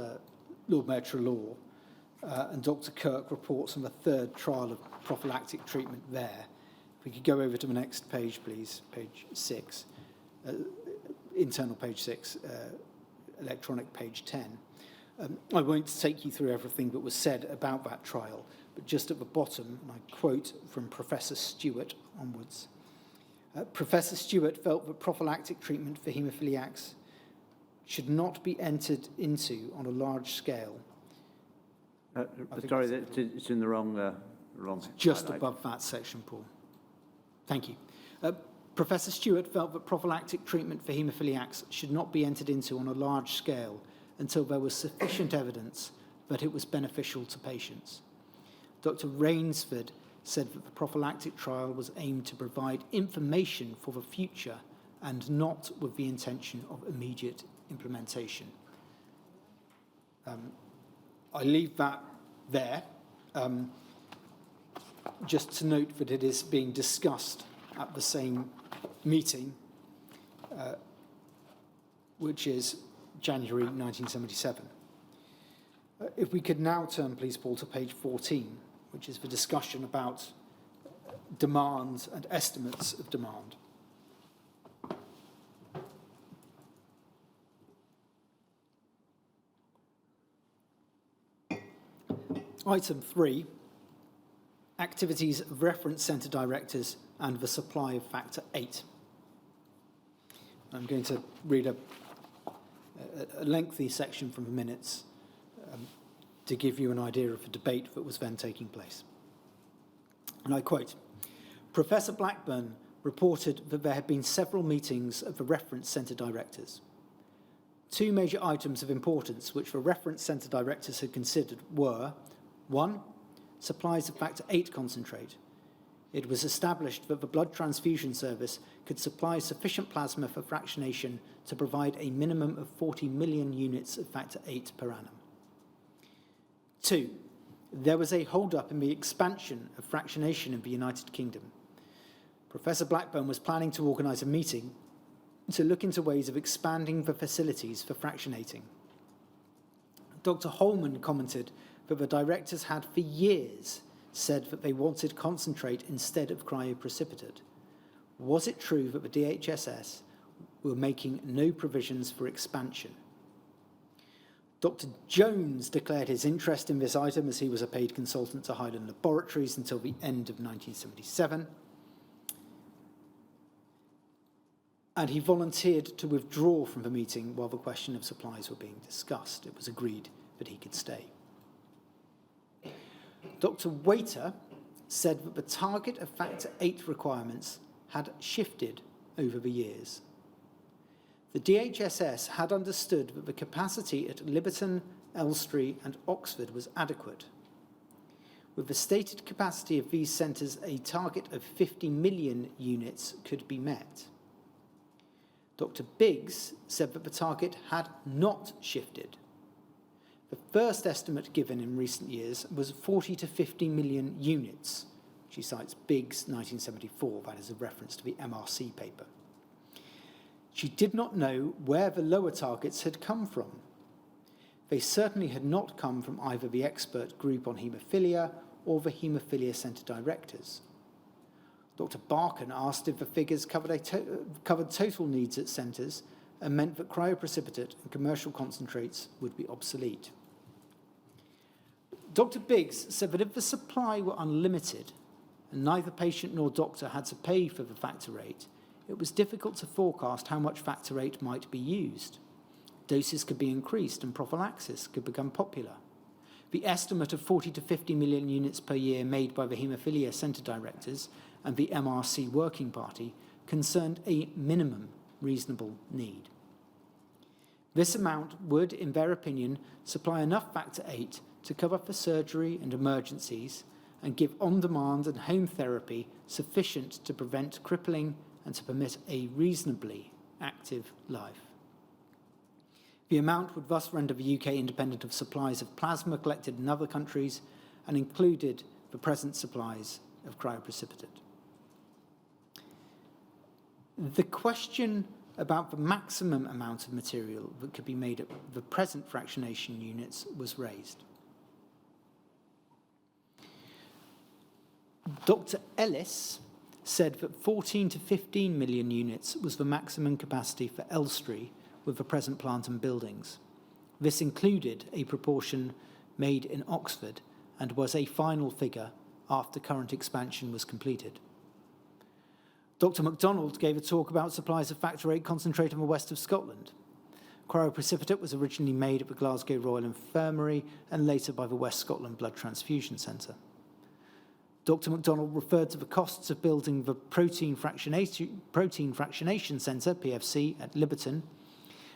Lord Mayor Treloar. And Dr. Kirk reports on the 3rd trial of prophylactic treatment there. If we could go over to the next page, please, page 6, internal page 6, electronic page 10. I won't take you through everything that was said about that trial, but just at the bottom, and I quote from Professor Stewart onwards. Professor Stewart felt that prophylactic treatment for haemophiliacs should not be entered into on a large scale. Sorry, it's in the wrong just highlight. Above that section, Paul. Thank you. Professor Stewart felt that prophylactic treatment for haemophiliacs should not be entered into on a large scale until there was sufficient evidence that it was beneficial to patients. Dr. Rainsford said that the prophylactic trial was aimed to provide information for the future and not with the intention of immediate implementation. I leave that there, just to note that it is being discussed at the same meeting, which is January 1977. If we could now turn, please, Paul, to page 14, which is the discussion about demand and estimates of demand. Item 3, activities of reference centre directors and the supply of factor 8. I'm going to read a lengthy section from the minutes to give you an idea of the debate that was then taking place. And I quote, Professor Blackburn reported that there had been several meetings of the reference centre directors. Two major items of importance which the reference centre directors had considered were: 1, supplies of factor VIII concentrate. It was established that the blood transfusion service could supply sufficient plasma for fractionation to provide a minimum of 40 million units of factor VIII per annum. 2, there was a hold-up in the expansion of fractionation in the United Kingdom. Professor Blackburn was planning to organise a meeting to look into ways of expanding the facilities for fractionating. Dr. Holman commented that the directors had for years said that they wanted concentrate instead of cryoprecipitate. Was it true that the DHSS were making no provisions for expansion? Dr. Jones declared his interest in this item as he was a paid consultant to Highland Laboratories until the end of 1977. And he volunteered to withdraw from the meeting while the question of supplies were being discussed. It was agreed that he could stay. Dr. Waiter said that the target of factor VIII requirements had shifted over the years. The DHSS had understood that the capacity at Liberton, Elstree and Oxford was adequate. With the stated capacity of these centres, a target of 50 million units could be met. Dr. Biggs said that the target had not shifted. The first estimate given in recent years was 40 to 50 million units. She cites Biggs 1974, that is a reference to the MRC paper. She did not know where the lower targets had come from. They certainly had not come from either the expert group on haemophilia or the haemophilia centre directors. Dr. Barkan asked if the figures covered total needs at centres and meant that cryoprecipitate and commercial concentrates would be obsolete. Dr. Biggs said that if the supply were unlimited and neither patient nor doctor had to pay for the factor VIII, it was difficult to forecast how much factor VIII might be used. Doses could be increased and prophylaxis could become popular. The estimate of 40 to 50 million units per year made by the haemophilia centre directors and the MRC Working Party concerned a minimum reasonable need. This amount would, in their opinion, supply enough factor VIII to cover for surgery and emergencies and give on-demand and home therapy sufficient to prevent crippling and to permit a reasonably active life. The amount would thus render the UK independent of supplies of plasma collected in other countries and included the present supplies of cryoprecipitate. The question about the maximum amount of material that could be made at the present fractionation units was raised. Dr. Ellis said that 14 to 15 million units was the maximum capacity for Elstree with the present plant and buildings. This included a proportion made in Oxford and was a final figure after current expansion was completed. Dr. MacDonald gave a talk about supplies of factor VIII concentrate in the west of Scotland. Cryoprecipitate was originally made at the Glasgow Royal Infirmary and later by the West Scotland Blood Transfusion Centre. Dr. MacDonald referred to the costs of building the Protein Fractionation Centre, PFC, at Liberton,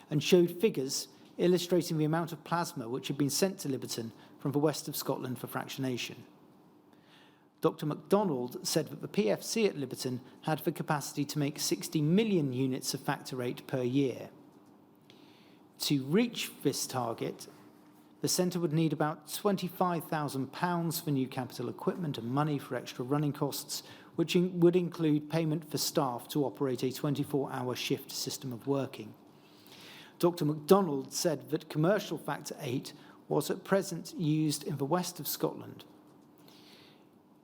and showed figures illustrating the amount of plasma which had been sent to Liberton from the west of Scotland for fractionation. Dr. MacDonald said that the PFC at Liberton had the capacity to make 60 million units of factor VIII per year. To reach this target, the centre would need about £25,000 for new capital equipment and money for extra running costs, which would include payment for staff to operate a 24-hour shift system of working. Dr. MacDonald said that commercial factor VIII was at present used in the west of Scotland.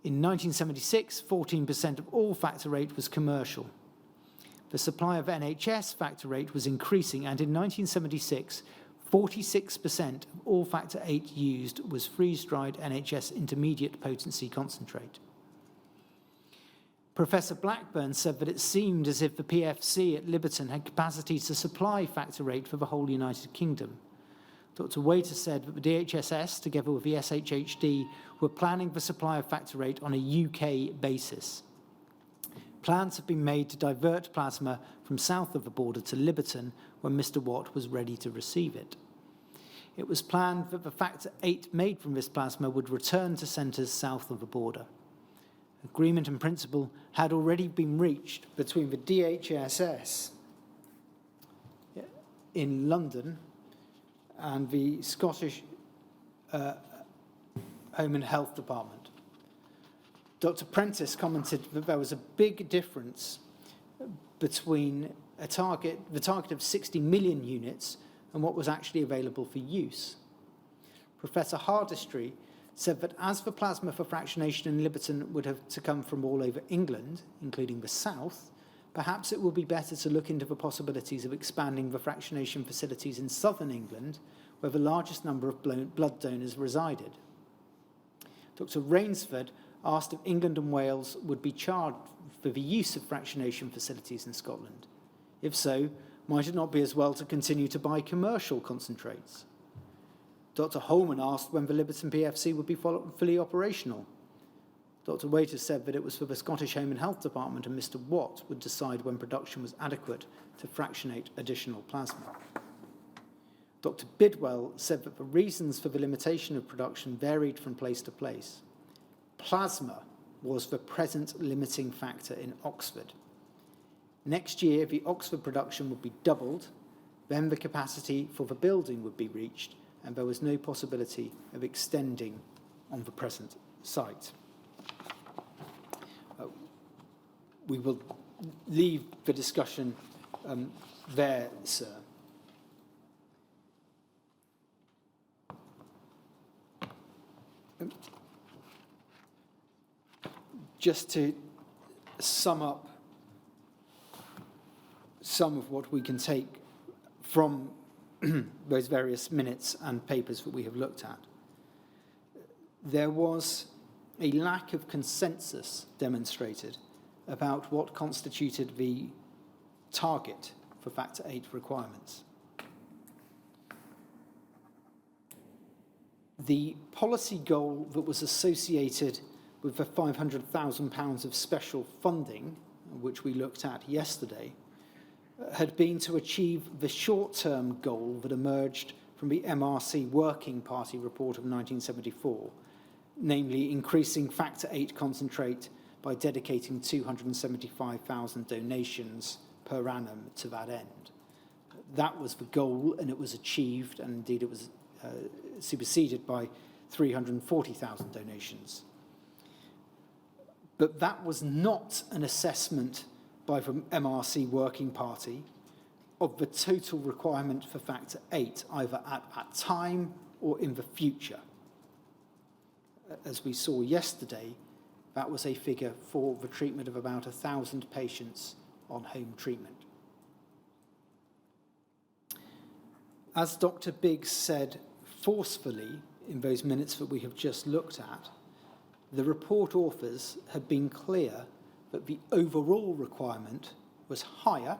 In 1976, 14% of all factor VIII was commercial. The supply of NHS factor VIII was increasing, and in 1976, 46% of all factor VIII used was freeze-dried NHS intermediate potency concentrate. Professor Blackburn said that it seemed as if the PFC at Liberton had capacity to supply factor VIII for the whole United Kingdom. Dr. Waiter said that the DHSS, together with the SHHD, were planning the supply of factor VIII on a UK basis. plans have been made to divert plasma from south of the border to Liberton when Mr. Watt was ready to receive it. It was planned that the factor VIII made from this plasma would return to centres south of the border. Agreement in principle had already been reached between the DHSS in London and the Scottish Home and Health Department. Dr. Prentice commented that there was a big difference between the target of 60 million units and what was actually available for use. Professor Hardistry said that as the plasma for fractionation in Liberton would have to come from all over England, including the south, perhaps it would be better to look into the possibilities of expanding the fractionation facilities in southern England, where the largest number of blood donors resided. Dr. Rainsford asked if England and Wales would be charged for the use of fractionation facilities in Scotland. If so, might it not be as well to continue to buy commercial concentrates? Dr. Holman asked when the Liberton PFC would be fully operational. Dr. Waiter said that it was for the Scottish Home and Health Department, and Mr. Watt would decide when production was adequate to fractionate additional plasma. Dr. Bidwell said that the reasons for the limitation of production varied from place to place. Plasma was the present limiting factor in Oxford. Next year, the Oxford production would be doubled, then the capacity for the building would be reached, and there was no possibility of extending on the present site. We will leave the discussion there, sir. Just to sum up some of what we can take from those various minutes and papers that we have looked at. There was a lack of consensus demonstrated about what constituted the target for factor VIII requirements. The policy goal that was associated with the £500,000 of special funding, which we looked at yesterday, had been to achieve the short-term goal that emerged from the MRC Working Party report of 1974, namely increasing factor VIII concentrate by dedicating 275,000 donations per annum to that end. That was the goal, and it was achieved, and indeed it was superseded by 340,000 donations. But that was not an assessment by the MRC Working Party of the total requirement for factor VIII, either at that time or in the future. As we saw yesterday, that was a figure for the treatment of about 1,000 patients on home treatment. As Dr. Biggs said forcefully in those minutes that we have just looked at, the report authors had been clear that the overall requirement was higher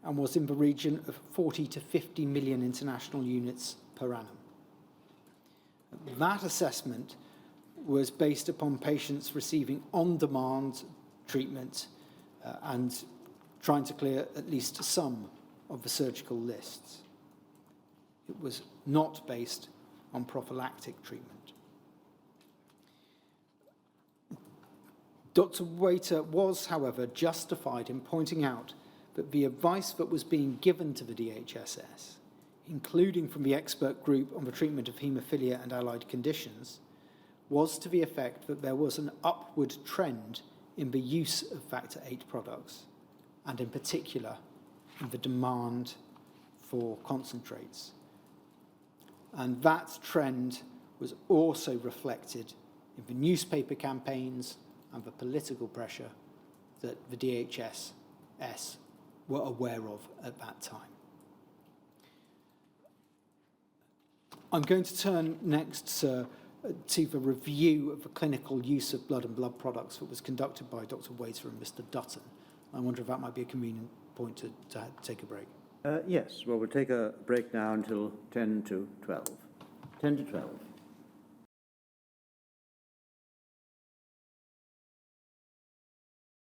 and was in the region of 40 to 50 million international units per annum. That assessment was based upon patients receiving on-demand treatment and trying to clear at least some of the surgical lists. It was not based on prophylactic treatment. Dr. Waiter was, however, justified in pointing out that the advice that was being given to the DHSS, including from the expert group on the treatment of haemophilia and allied conditions, was to the effect that there was an upward trend in the use of factor VIII products, and in particular in the demand for concentrates. And that trend was also reflected in the newspaper campaigns and the political pressure that the DHSS were aware of at that time. I'm going to turn next, sir, to the review of the clinical use of blood and blood products that was conducted by Dr. Waiter and Mr. Dutton. I wonder if that might be a convenient point to take a break. Yes, well, we'll take a break now until 10 to 12. 10 to 12.